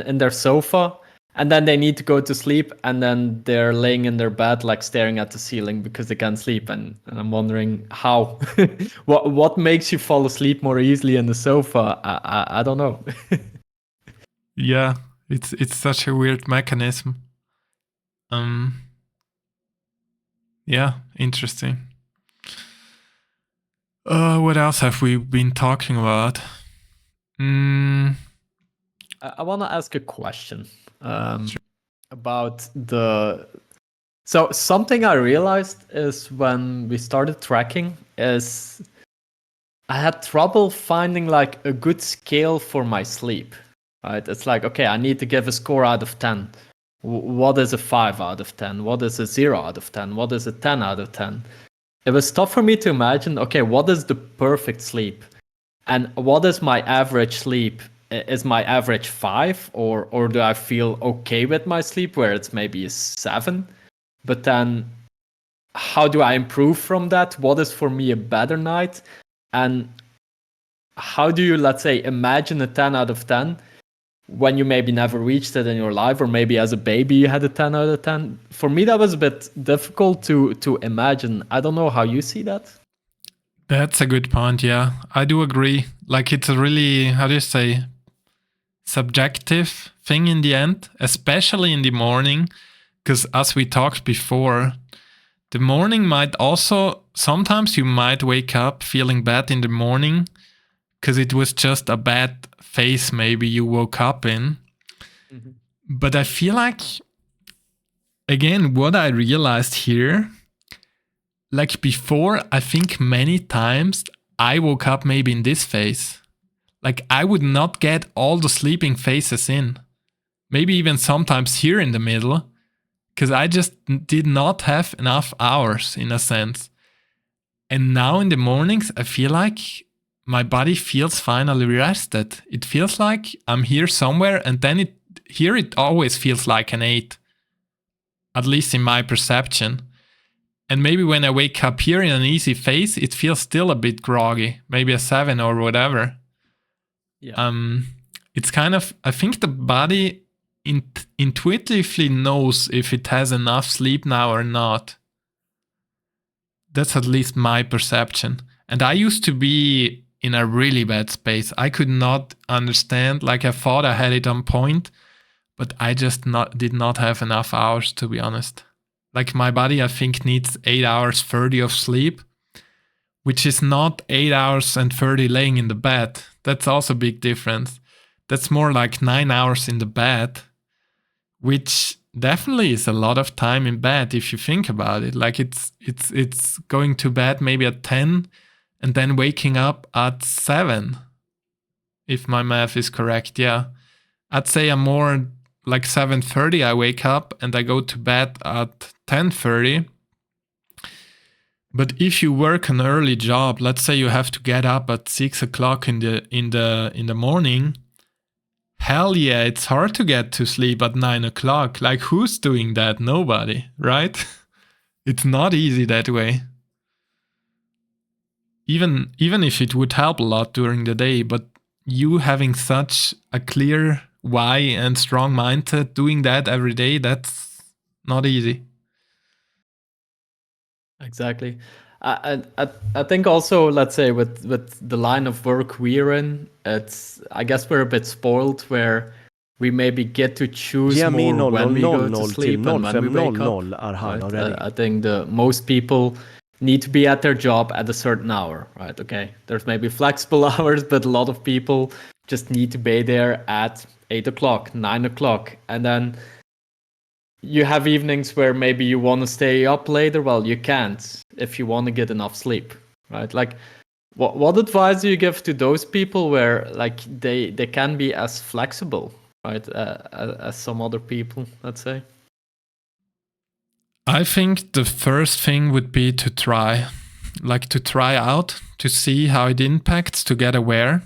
in their sofa, and then they need to go to sleep, and then they're laying in their bed like staring at the ceiling because they can't sleep. And I'm wondering how, what makes you fall asleep more easily in the sofa? I don't know. Yeah, it's such a weird mechanism. Yeah, interesting. What else have we been talking about? I want to ask a question about so something I realized is when we started tracking is I had trouble finding like a good scale for my sleep, right? It's like, okay, I need to give a score out of 10. What is a 5 out of 10? What is a 0 out of 10? What is a 10 out of 10? It was tough for me to imagine, okay, what is the perfect sleep? And what is my average sleep? Is my average 5, or do I feel okay with my sleep where it's maybe a 7? But then how do I improve from that? What is for me a better night? And how do you, let's say, imagine a 10 out of 10 when you maybe never reached it in your life, or maybe as a baby you had a 10 out of 10? For me, that was a bit difficult to imagine. I don't know how you see that. That's a good point, yeah. I do agree. Like, it's a really, how do you say, subjective thing in the end, especially in the morning, because as we talked before, the morning might also, sometimes you might wake up feeling bad in the morning because it was just a bad phase maybe you woke up in. Mm-hmm. But I feel like, again, what I realized here, like before, I think many times I woke up maybe in this phase. Like I would not get all the sleeping phases in. Maybe even sometimes here in the middle, because I just did not have enough hours in a sense. And now in the mornings, I feel like my body feels finally rested. It feels like I'm here somewhere, and then it always feels like an 8, at least in my perception. And maybe when I wake up here in an easy phase, it feels still a bit groggy, maybe a 7 or whatever. Yeah. It's kind of, I think the body intuitively knows if it has enough sleep now or not. That's at least my perception. And I used to be in a really bad space. I could not understand, like I thought I had it on point, but I just did not have enough hours, to be honest. Like my body, I think, needs 8 hours 30 of sleep, which is not 8 hours and 30 laying in the bed. That's also a big difference. That's more like 9 hours in the bed, which definitely is a lot of time in bed if you think about it. Like it's going to bed maybe at 10 and then waking up at 7, if my math is correct. Yeah, I'd say I'm more like 7:30 I wake up and I go to bed at 10:30. But if you work an early job, let's say you have to get up at 6 o'clock in the morning, hell yeah, it's hard to get to sleep at 9 o'clock. Like, who's doing that? Nobody, right? It's not easy that way. Even if it would help a lot during the day, but you having such a clear why and strong mindset doing that every day, that's not easy. Exactly. I think also, let's say with the line of work we're in, I guess we're a bit spoiled where we maybe get to choose Ge mig more when we go to 00:00 sleep till and when we wake 05:00 up. är han Right? ready. I think the most people need to be at their job at a certain hour, right? Okay, there's maybe flexible hours, but a lot of people just need to be there at 8 o'clock, 9 o'clock, and then you have evenings where maybe you want to stay up later. Well, you can't if you want to get enough sleep, right? Like, what advice do you give to those people where like they can be as flexible, right, as some other people, let's say? I think the first thing would be to try out, to see how it impacts, to get aware.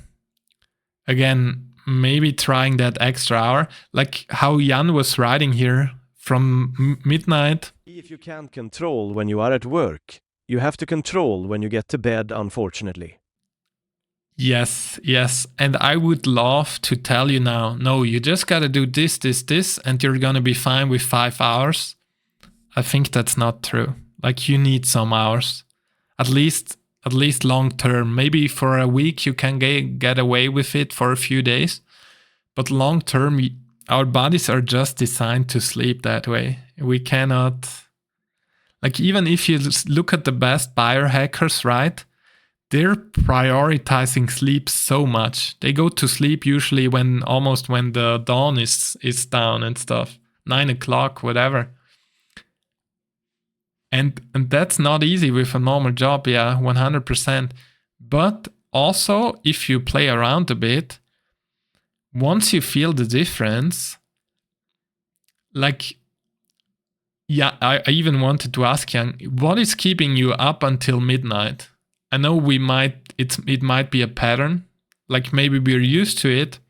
Again, maybe trying that extra hour, like how Jan was writing here, from midnight. If you can't control when you are at work, you have to control when you get to bed, unfortunately. Yes. And I would love to tell you now, no, you just gotta do this, and you're gonna be fine with 5 hours. I think that's not true. Like, you need some hours. At least long term. Maybe for a week you can get away with it for a few days. But long term, our bodies are just designed to sleep that way. We cannot... Like, even if you look at the best biohackers, right? They're prioritizing sleep so much. They go to sleep usually almost when the dawn is down and stuff. 9 o'clock, whatever. And that's not easy with a normal job, yeah, 100%. But also, if you play around a bit, once you feel the difference, like, yeah, I even wanted to ask Jan, what is keeping you up until midnight? I know it might be a pattern, like maybe we're used to it,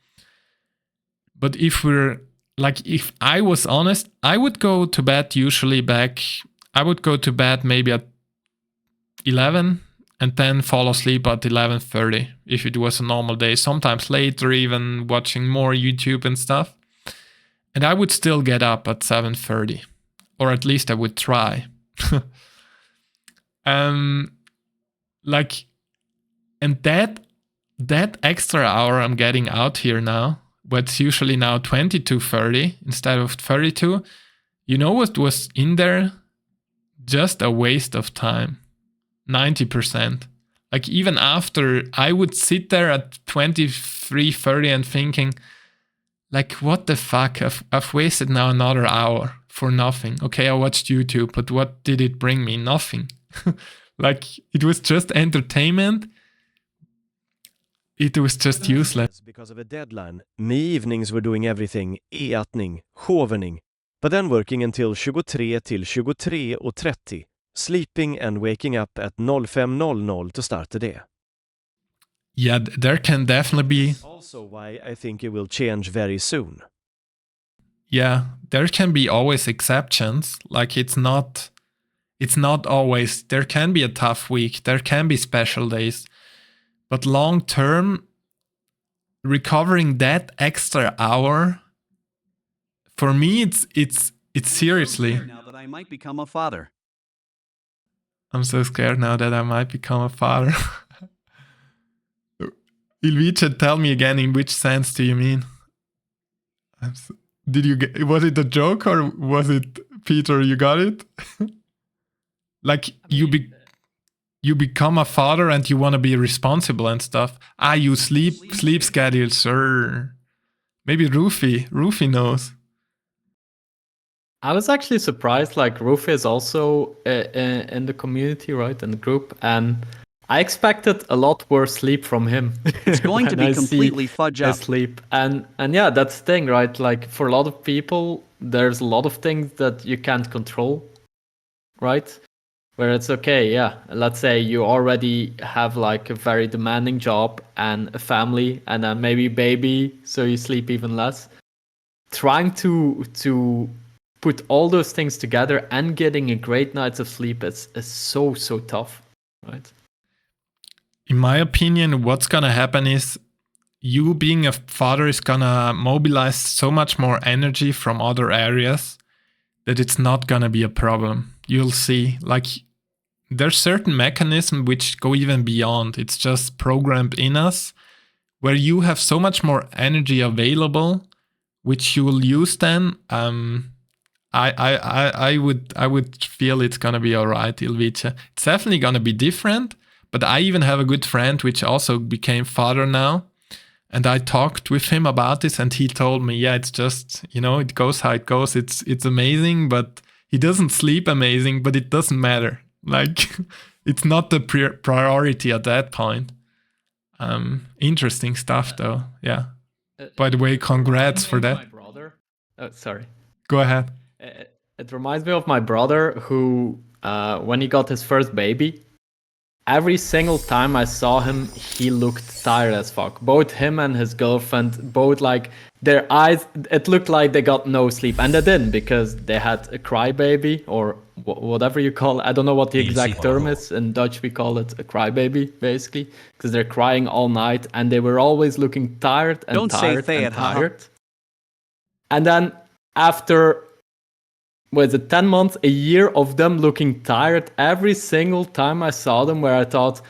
but if I was honest, I would go to bed maybe at 11 and then fall asleep at 11:30 if it was a normal day, sometimes later, even watching more YouTube and stuff. And I would still get up at 7:30, or at least I would try. And that extra hour I'm getting out here now, what's usually now 22:30 instead of 32, you know what was in there? Just a waste of time. 90%. Like, even after, I would sit there at 23:30 and thinking, like, what the fuck? I've wasted now another hour for nothing. Okay, I watched YouTube, but what did it bring me? Nothing. Like, it was just entertainment. It was just useless. Because of a deadline, me evenings were doing everything, ätning, hovning, but then working until 23 till 23:30, sleeping and waking up at 05:00 to start the day. Yeah, there can definitely be... Also why I think it will change very soon. Yeah, there can be always exceptions. Like, it's not always... There can be a tough week. There can be special days. But long term, recovering that extra hour, for me, it's seriously... Now that I might become a father. I'm so scared now that I might become a father. 𝗵ጽ, tell me again, in which sense do you mean? Was it a joke, or was it, Peter, you got it? Like, you become a father and you want to be responsible and stuff. You sleep schedule, sir. Maybe Rufy knows. I was actually surprised. Like Rufi is also in the community, right, in the group, and I expected a lot worse sleep from him. It's going to And be I see completely fudged his up. sleep, and yeah, that's the thing, right? Like for a lot of people, there's a lot of things that you can't control, right? Where it's okay, yeah. Let's say you already have like a very demanding job and a family, and then maybe baby, so you sleep even less. Trying to put all those things together and getting a great night of sleep is so tough, right? In my opinion, what's gonna happen is you being a father is gonna mobilize so much more energy from other areas that it's not gonna be a problem. You'll see, like, there's certain mechanisms which go even beyond. It's just programmed in us, where you have so much more energy available, which you will use then. I would feel it's gonna be alright, 𝗴cie. It's definitely gonna be different, but I even have a good friend which also became father now. And I talked with him about this, and he told me, yeah, it's just, it goes how it goes. It's amazing, but he doesn't sleep amazing, but it doesn't matter. Like, it's not the priority at that point. Interesting stuff, though. Yeah. By the way, congrats for that. My brother. Oh, sorry. Go ahead. It reminds me of my brother who, when he got his first baby, every single time I saw him, he looked tired as fuck. Both him and his girlfriend, both like their eyes, it looked like they got no sleep. And they didn't, because they had a crybaby, or whatever you call it. I don't know what the exact term is. In Dutch, we call it a crybaby, basically, because they're crying all night and they were always looking tired and Don't say tired and 𝗴cie, haha. tired. And then after, was it 10 months, a year of them looking tired every single time I saw them, where I thought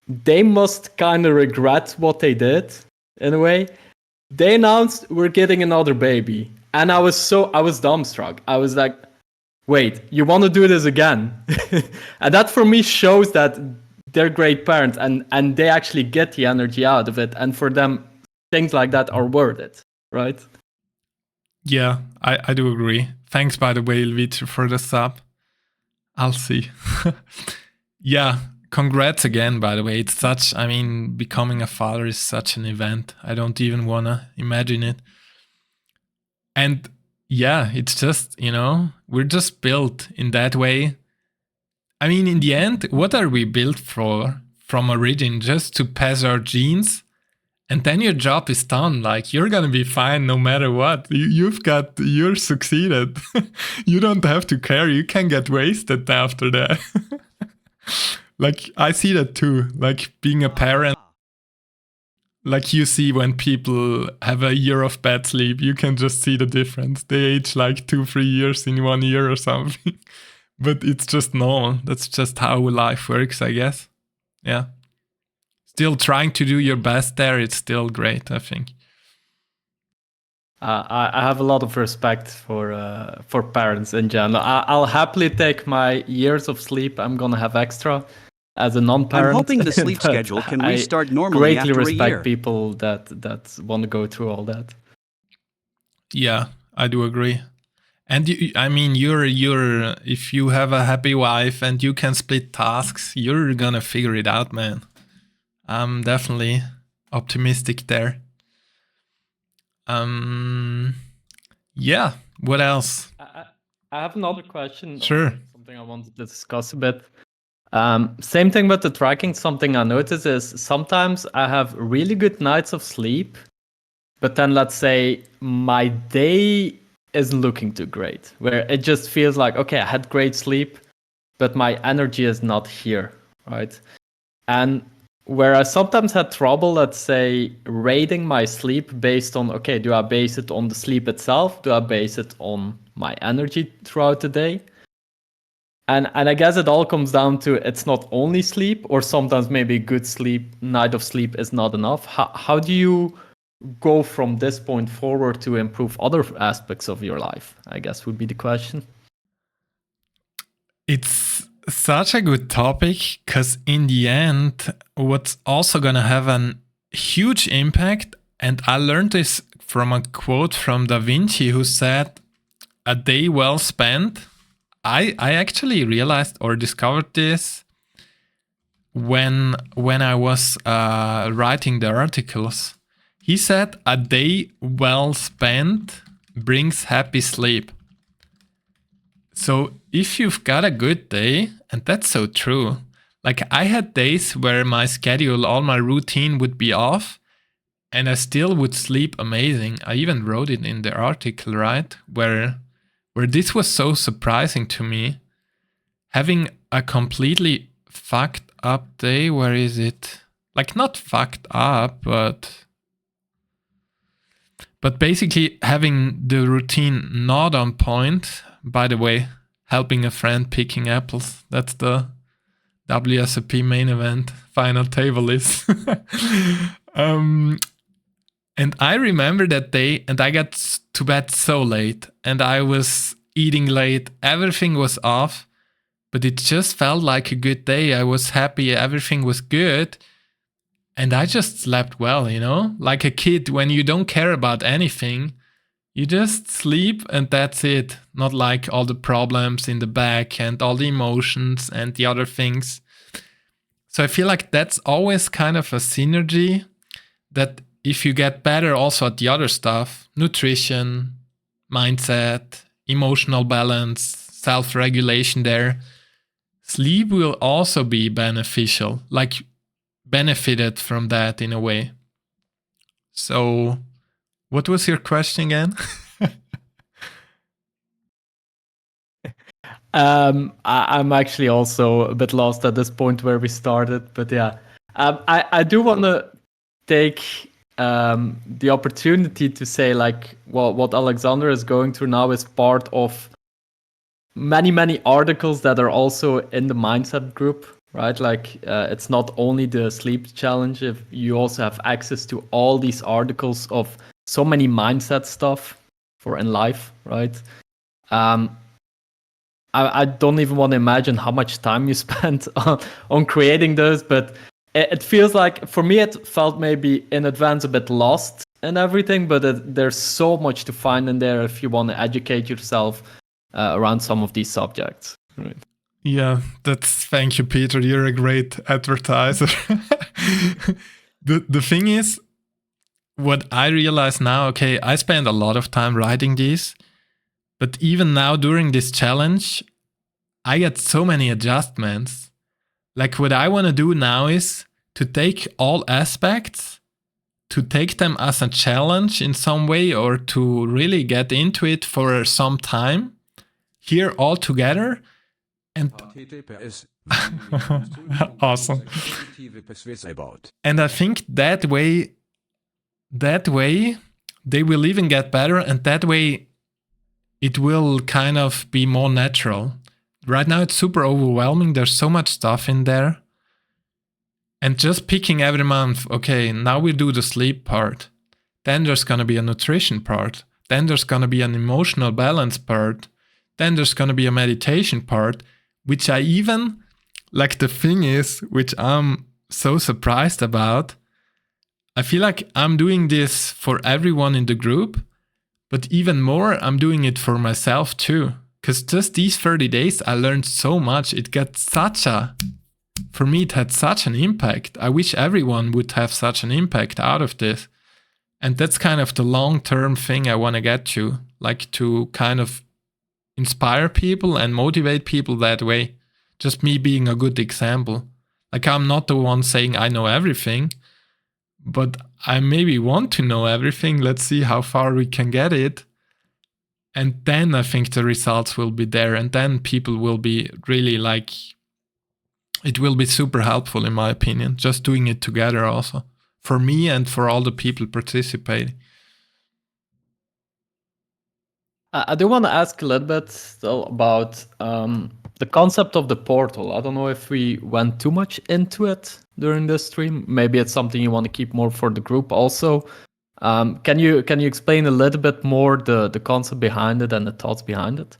they must kind of regret what they did in a way. They announced we're getting another baby. And I was dumbstruck. I was like, wait, you want to do this again? And that for me shows that they're great parents and they actually get the energy out of it. And for them, things like that are worth it, right? Yeah, I do agree. Thanks, by the way, 𝗴cie, for the sub. I'll see. Yeah, congrats again, by the way. It's becoming a father is such an event. I don't even want to imagine it. And yeah, it's just, we're just built in that way. I mean, in the end, what are we built for from origin? Just to pass our genes? And then your job is done. Like, you're gonna be fine no matter what. You're succeeded. You don't have to care. You can get wasted after that. Like, I see that too. Like, being a parent. Like, you see when people have a year of bad sleep, you can just see the difference. They age like 2-3 years in 1 year or something. But it's just normal. That's just how life works, I guess. Yeah. Still trying to do your best there. It's still great, I think. I have a lot of respect for parents in general. I'll happily take my years of sleep I'm gonna have extra as a non-parent. I'm hoping the sleep schedule can restart normally after a year. Greatly respect people that want to go through all that. Yeah, I do agree. And you're if you have a happy wife and you can split tasks, you're gonna figure it out, man. I'm definitely optimistic there. Yeah, what else? I have another question. Sure. Something I wanted to discuss a bit. Same thing with the tracking. Something I notice is sometimes I have really good nights of sleep, but then let's say my day isn't looking too great, where it just feels like, okay, I had great sleep, but my energy is not here, right? And where I sometimes had trouble, let's say, rating my sleep based on, okay, do I base it on the sleep itself? Do I base it on my energy throughout the day? And I guess it all comes down to, it's not only sleep, or sometimes maybe good night of sleep is not enough. How do you go from this point forward to improve other aspects of your life, I guess would be the question. It's such a good topic, because in the end, what's also going to have a huge impact, and I learned this from a quote from 𝗴cie, who said, a day well spent, I actually realized or discovered this when I was writing the articles. He said a day well spent brings happy sleep. So if you've got a good day, and that's so true, like I had days where my schedule, all my routine would be off, and I still would sleep amazing. I even wrote it in the article, right? Where this was so surprising to me. Having a completely fucked up day, where is it? Like not fucked up, but basically having the routine not on point. By the way, helping a friend picking apples. That's the WSOP main event final table list. And I remember that day, and I got to bed so late, and I was eating late. Everything was off, but it just felt like a good day. I was happy. Everything was good. And I just slept well, you know? Like a kid, when you don't care about anything, you just sleep and that's it. Not like all the problems in the back and all the emotions and the other things. So I feel like that's always kind of a synergy, that if you get better also at the other stuff, nutrition, mindset, emotional balance, self-regulation there, sleep will also be beneficial, like benefited from that in a way. So what was your question again? I'm actually also a bit lost at this point where we started, but yeah, I do want to take the opportunity to say, like, well, what Alexander is going through now is part of many articles that are also in the mindset group, right? Like, it's not only the sleep challenge, if you also have access to all these articles of so many mindset stuff for in life, right? I don't even want to imagine how much time you spent on creating those, but it feels like, for me, it felt maybe in advance a bit lost in everything, but there's so much to find in there if you want to educate yourself around some of these subjects. Right. Yeah, thank you, Peter. You're a great advertiser. The thing is, what I realize now, okay, I spend a lot of time writing these, but even now during this challenge, I get so many adjustments. Like, what I want to do now is to take all aspects, to take them as a challenge in some way, or to really get into it for some time here all together. And awesome. And I think that way they will even get better, and that way it will kind of be more natural. Right now it's super overwhelming. There's so much stuff in there. And just picking every month, okay, now we do the sleep part. Then there's going to be a nutrition part. Then there's going to be an emotional balance part. Then there's going to be a meditation part, which I even, like, the thing is, which I'm so surprised about, I feel like I'm doing this for everyone in the group, but even more, I'm doing it for myself too. Because just these 30 days, I learned so much. It had such an impact. I wish everyone would have such an impact out of this. And that's kind of the long-term thing I want to get to, like to kind of inspire people and motivate people that way. Just me being a good example. Like, I'm not the one saying I know everything, but I maybe want to know everything. Let's see how far we can get it. And then I think the results will be there. And then people will be really like, it will be super helpful in my opinion, just doing it together also. For me and for all the people participating. I do want to ask a little bit still about the concept of the portal. I don't know if we went too much into it during this stream. Maybe it's something you want to keep more for the group also. Can you explain a little bit more the concept behind it and the thoughts behind it?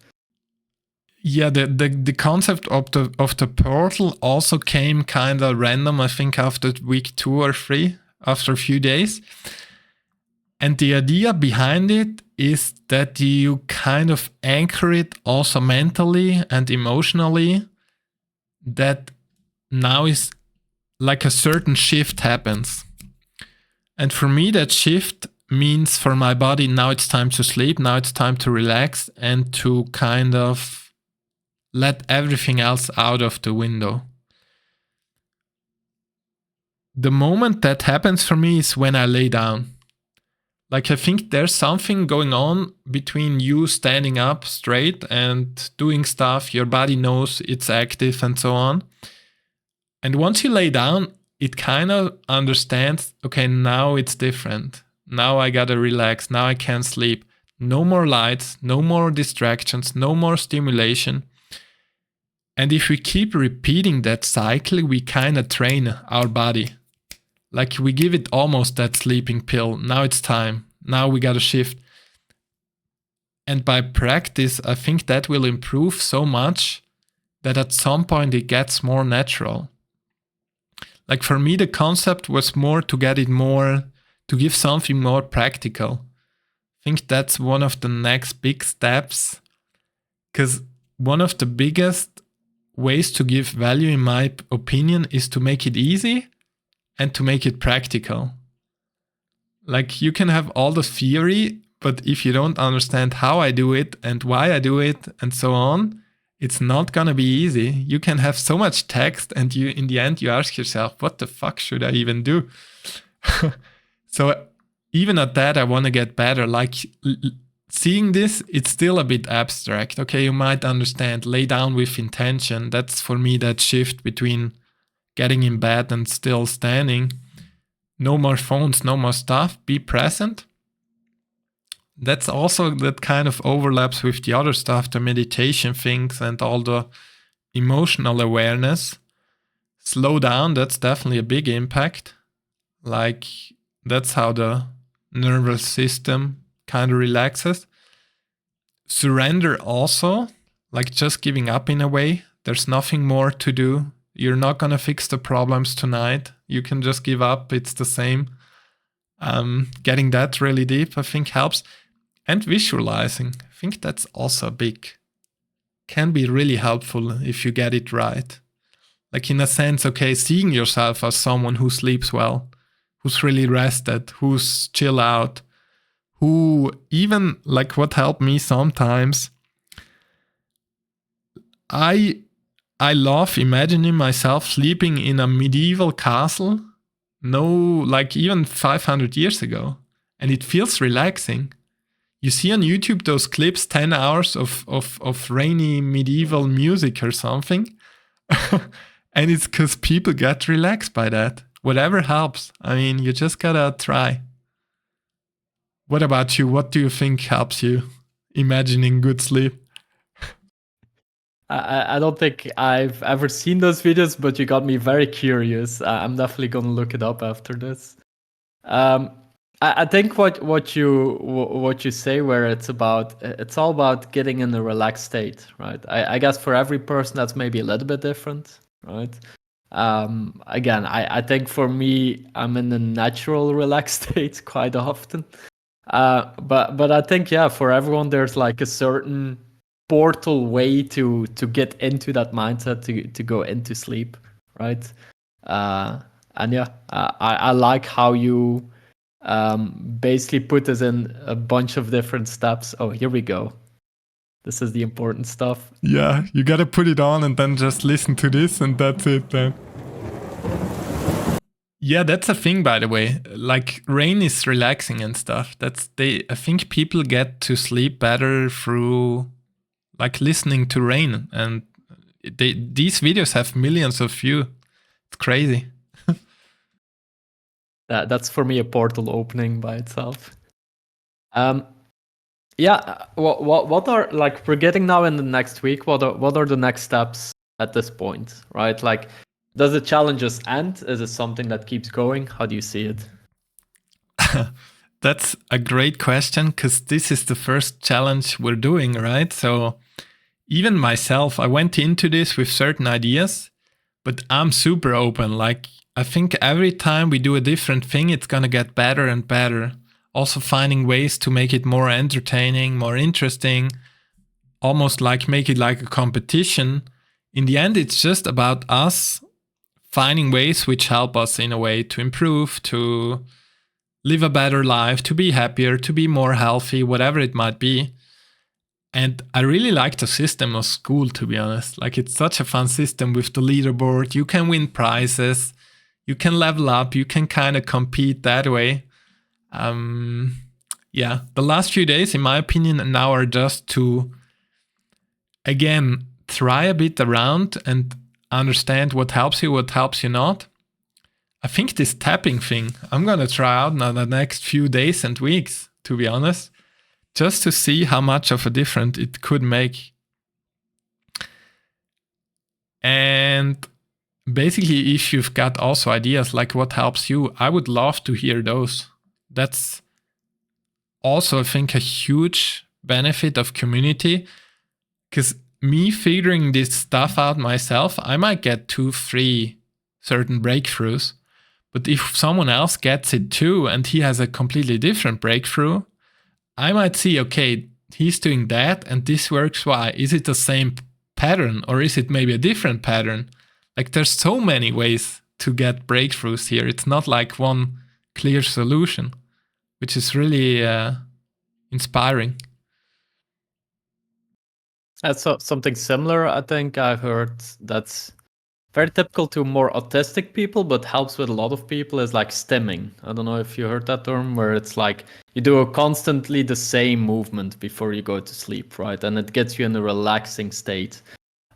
Yeah, the concept of the portal also came kind of random, I think, after week 2 or 3, after a few days. And the idea behind it is that you kind of anchor it also mentally and emotionally, that now is like a certain shift happens. And for me, that shift means for my body, now it's time to sleep, now it's time to relax and to kind of let everything else out of the window. The moment that happens for me is when I lay down. Like I think there's something going on between you standing up straight and doing stuff, your body knows it's active and so on. And once you lay down, it kind of understands, okay, now it's different. Now I gotta relax, now I can sleep. No more lights, no more distractions, no more stimulation. And if we keep repeating that cycle, we kind of train our body. Like we give it almost that sleeping pill. Now it's time. Now we gotta shift. And by practice, I think that will improve so much that at some point it gets more natural. Like for me, the concept was more to get it more, to give something more practical. I think that's one of the next big steps, because one of the biggest ways to give value, in my opinion, is to make it easy and to make it practical. Like you can have all the theory, but if you don't understand how I do it and why I do it and so on, it's not gonna be easy. You can have so much text and you, in the end, you ask yourself, what the fuck should I even do? So even at that, I wanna get better. Like seeing this, it's still a bit abstract. Okay, you might understand, lay down with intention. That's for me that shift between getting in bed and still standing. No more phones, no more stuff, be present. That's also that kind of overlaps with the other stuff, the meditation things and all the emotional awareness. Slow down, that's definitely a big impact. Like that's how the nervous system kind of relaxes. Surrender also, like just giving up in a way. There's nothing more to do. You're not going to fix the problems tonight. You can just give up. It's the same. Getting that really deep, I think, helps. And visualizing. I think that's also big. Can be really helpful if you get it right. Like in a sense, okay, seeing yourself as someone who sleeps well, who's really rested, who's chill out, who even, like what helped me sometimes, I love imagining myself sleeping in a medieval castle, like even 500 years ago, and it feels relaxing. You see on YouTube those clips, 10 hours of rainy medieval music or something, and it's because people get relaxed by that. Whatever helps. I mean, you just gotta try. What about you? What do you think helps you imagining good sleep? I don't think I've ever seen those videos, but you got me very curious. I'm definitely gonna look it up after this. I think what you say, where it's all about getting in a relaxed state, right? I guess for every person that's maybe a little bit different, right? Again, I think for me, I'm in a natural relaxed state quite often. But I think, yeah, for everyone, there's like a certain portal way to get into that mindset, to go into sleep, right? And yeah, I like how you basically put this in a bunch of different steps. Oh, here we go. This is the important stuff. Yeah, you gotta put it on and then just listen to this and that's it then. Yeah, that's a thing, by the way. Like rain is relaxing and stuff. I think people get to sleep better through like listening to rain, and these videos have millions of views. It's crazy. That's for me a portal opening by itself. Yeah. What are, like, we're getting now in the next week? What are the next steps at this point, right? Like, does the challenge just end? Is it something that keeps going? How do you see it? That's a great question, because this is the first challenge we're doing, right? So even myself, I went into this with certain ideas, but I'm super open. Like, I think every time we do a different thing, it's gonna get better and better. also finding ways to make it more entertaining, more interesting, almost like make it like a competition. In the end, it's just about us finding ways which help us in a way to improve, to live a better life, to be happier, to be more healthy, whatever it might be. And I really like the system of school, to be honest. Like, it's such a fun system with the leaderboard. You can win prizes, you can level up, you can kind of compete that way. Yeah, the last few days, in my opinion, now are just to, again, try a bit around and understand what helps you not. I think this tapping thing, I'm going to try out now the next few days and weeks, to be honest, just to see how much of a difference it could make. And basically, if you've got also ideas like what helps you, I would love to hear those. That's also, I think, a huge benefit of community, because me figuring this stuff out myself, I might get 2-3 certain breakthroughs. But if someone else gets it too and he has a completely different breakthrough, I might see, okay, he's doing that and this works. Why? Is it the same pattern or is it maybe a different pattern? Like, there's so many ways to get breakthroughs here. It's not like one clear solution, which is really inspiring. That's something similar, I think I heard, that's very typical to more autistic people, but helps with a lot of people, is like stimming. I don't know if you heard that term, where it's like you do constantly the same movement before you go to sleep, right? And it gets you in a relaxing state.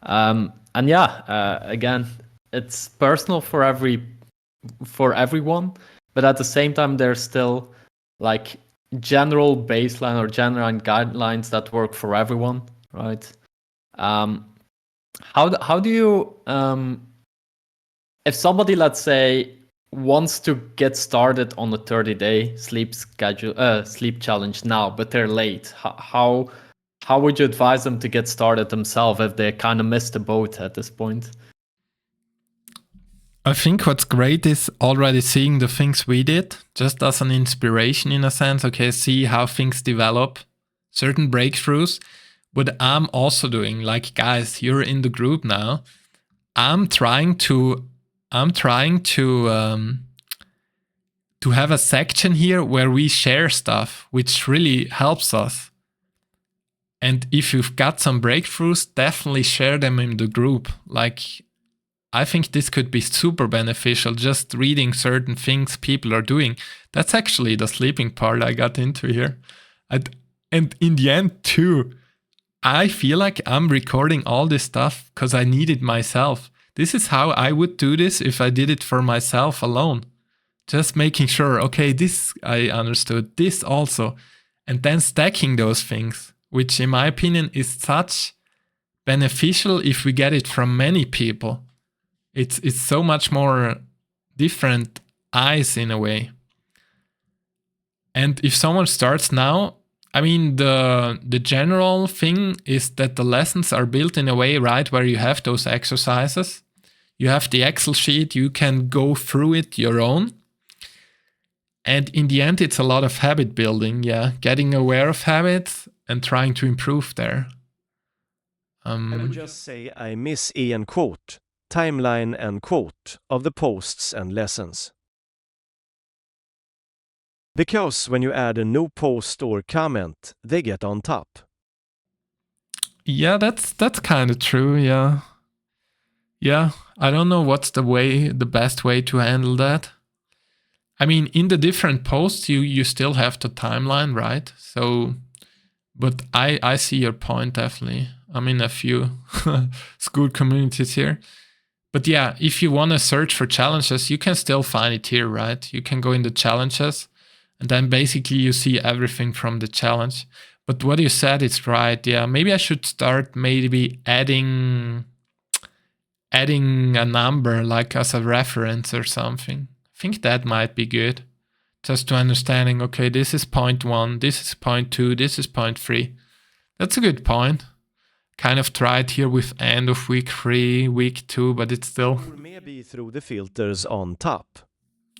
And yeah, again, it's personal for everyone, but at the same time, there's still like general baseline or general guidelines that work for everyone, right? How do you, if somebody, let's say, wants to get started on a 30-day sleep challenge now, but they're late, how would you advise them to get started themselves if they kind of missed the boat at this point? I think what's great is already seeing the things we did, just as an inspiration in a sense. Okay, see how things develop, certain breakthroughs. What I'm also doing, like, guys, you're in the group now. I'm trying to have a section here where we share stuff, which really helps us. And if you've got some breakthroughs, definitely share them in the group. Like, I think this could be super beneficial, just reading certain things people are doing. That's actually the sleeping part I got into here. And in the end too, I feel like I'm recording all this stuff because I need it myself. This is how I would do this if I did it for myself alone. Just making sure, okay, this I understood, this also. And then stacking those things, which in my opinion is such beneficial if we get it from many people. It's so much more different eyes in a way. And if someone starts now, I mean, the general thing is that the lessons are built in a way, right, where you have those exercises. You have the Excel sheet, you can go through it your own. And in the end, it's a lot of habit building, yeah. Getting aware of habits and trying to improve there. I would just say I miss Ian quote, timeline and quote of the posts and lessons. Because when you add a new post or comment, they get on top. Yeah, that's kind of true, yeah. Yeah, I don't know what's the best way to handle that. I mean, in the different posts, you still have the timeline, right? So, but I see your point, definitely. I'm in a few school communities here. But yeah, if you want to search for challenges, you can still find it here, right? You can go in the challenges, and then basically you see everything from the challenge. But what you said is right, yeah. Maybe I should start maybe adding a number, like as a reference or something. I think that might be good. Just to understanding, okay, this is point 1, this is point 2, this is point 3. That's a good point. Kind of tried here with end of week 3, week 2, but it's still... Or maybe through the filters on top.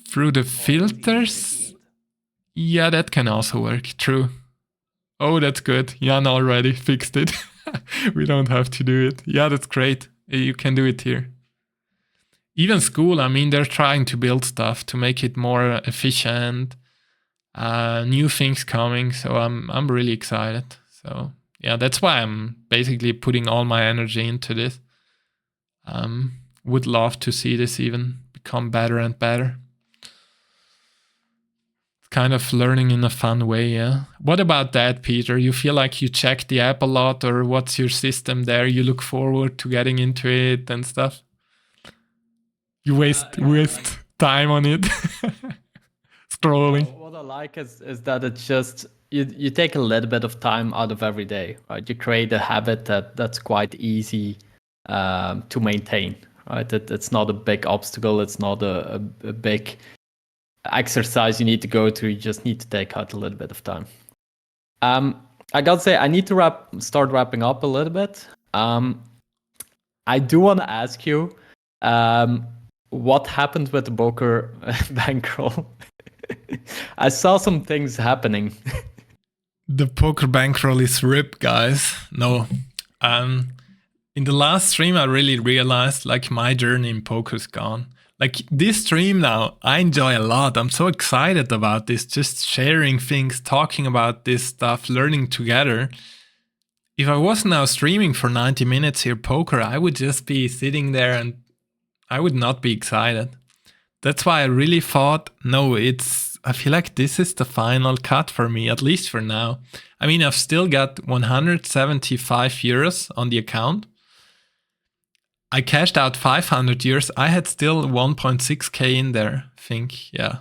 Through the filters? Yeah, that can also work. True. Oh, that's good. Jan already fixed it. We don't have to do it. Yeah, that's great. You can do it here. Even school, I mean, they're trying to build stuff to make it more efficient. New things coming, so I'm really excited. So yeah, that's why I'm basically putting all my energy into this. Would love to see this even become better and better. Kind of learning in a fun way, yeah. What about that, Peter? You feel like you check the app a lot, or what's your system there? You look forward to getting into it and stuff? You waste time on it. Scrolling. What I like is that it's just you take a little bit of time out of every day, right? You create a habit that's quite easy to maintain, right? It's not a big obstacle. It's not a big exercise you need to go through. You just need to take out a little bit of time. I gotta say, I need to start wrapping up a little bit. I do want to ask you, what happened with the poker bankroll? I saw some things happening. The poker bankroll is ripped, guys. No. In the last stream, I really realized like my journey in poker is gone. Like this stream now, I enjoy a lot. I'm so excited about this, just sharing things, talking about this stuff, learning together. If I was now streaming for 90 minutes here poker, I would just be sitting there and I would not be excited. That's why I really thought, no, I feel like this is the final cut for me, at least for now. I mean, I've still got 175 euros on the account. I cashed out 500 euros. I had still 1.6k in there, I think. Yeah.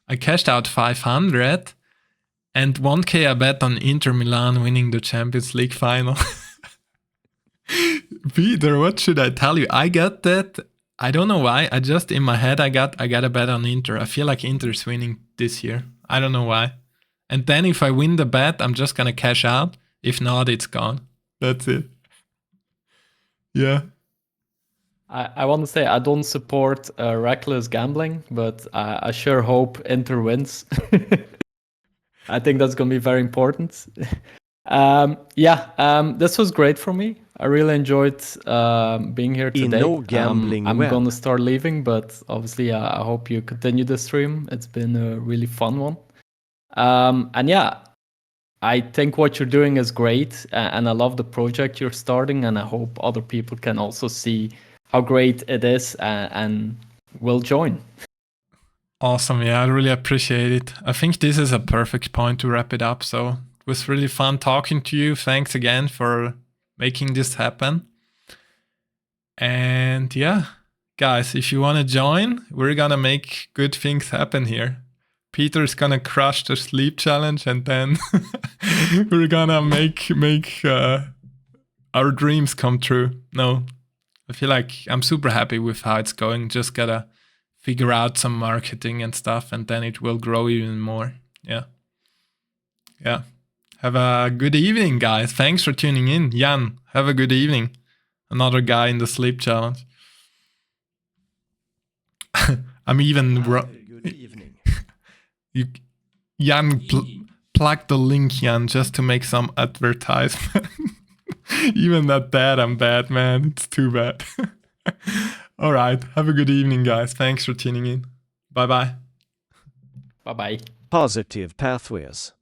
I cashed out 500 and 1k I bet on Inter Milan winning the Champions League final. Peter, what should I tell you? I got that. I don't know why. I just in my head I got a bet on Inter. I feel like Inter is winning this year. I don't know why. And then if I win the bet, I'm just gonna cash out. If not, it's gone. That's it. Yeah. I want to say I don't support reckless gambling, but I sure hope Inter wins. I think that's going to be very important. This was great for me. I really enjoyed being here today. No gambling I'm web. going to start leaving, but obviously I hope you continue the stream. It's been a really fun one. I think what you're doing is great, and I love the project you're starting, and I hope other people can also see how great it is and will join. Awesome. Yeah, I really appreciate it. I think this is a perfect point to wrap it up. So it was really fun talking to you. Thanks again for making this happen. And yeah, guys, if you want to join, we're going to make good things happen here. Peter's going to crush the sleep challenge, and then we're going to make our dreams come true. No, I feel like I'm super happy with how it's going. Just gotta figure out some marketing and stuff, and then it will grow even more. Yeah. Have a good evening, guys. Thanks for tuning in. Jan, have a good evening. Another guy in the sleep challenge. I'm even... Good evening. Jan, plug the link, Jan, just to make some advertisement. Even at that, I'm bad, man. It's too bad. All right. Have a good evening, guys. Thanks for tuning in. Bye-bye. Bye-bye. Positive pathways.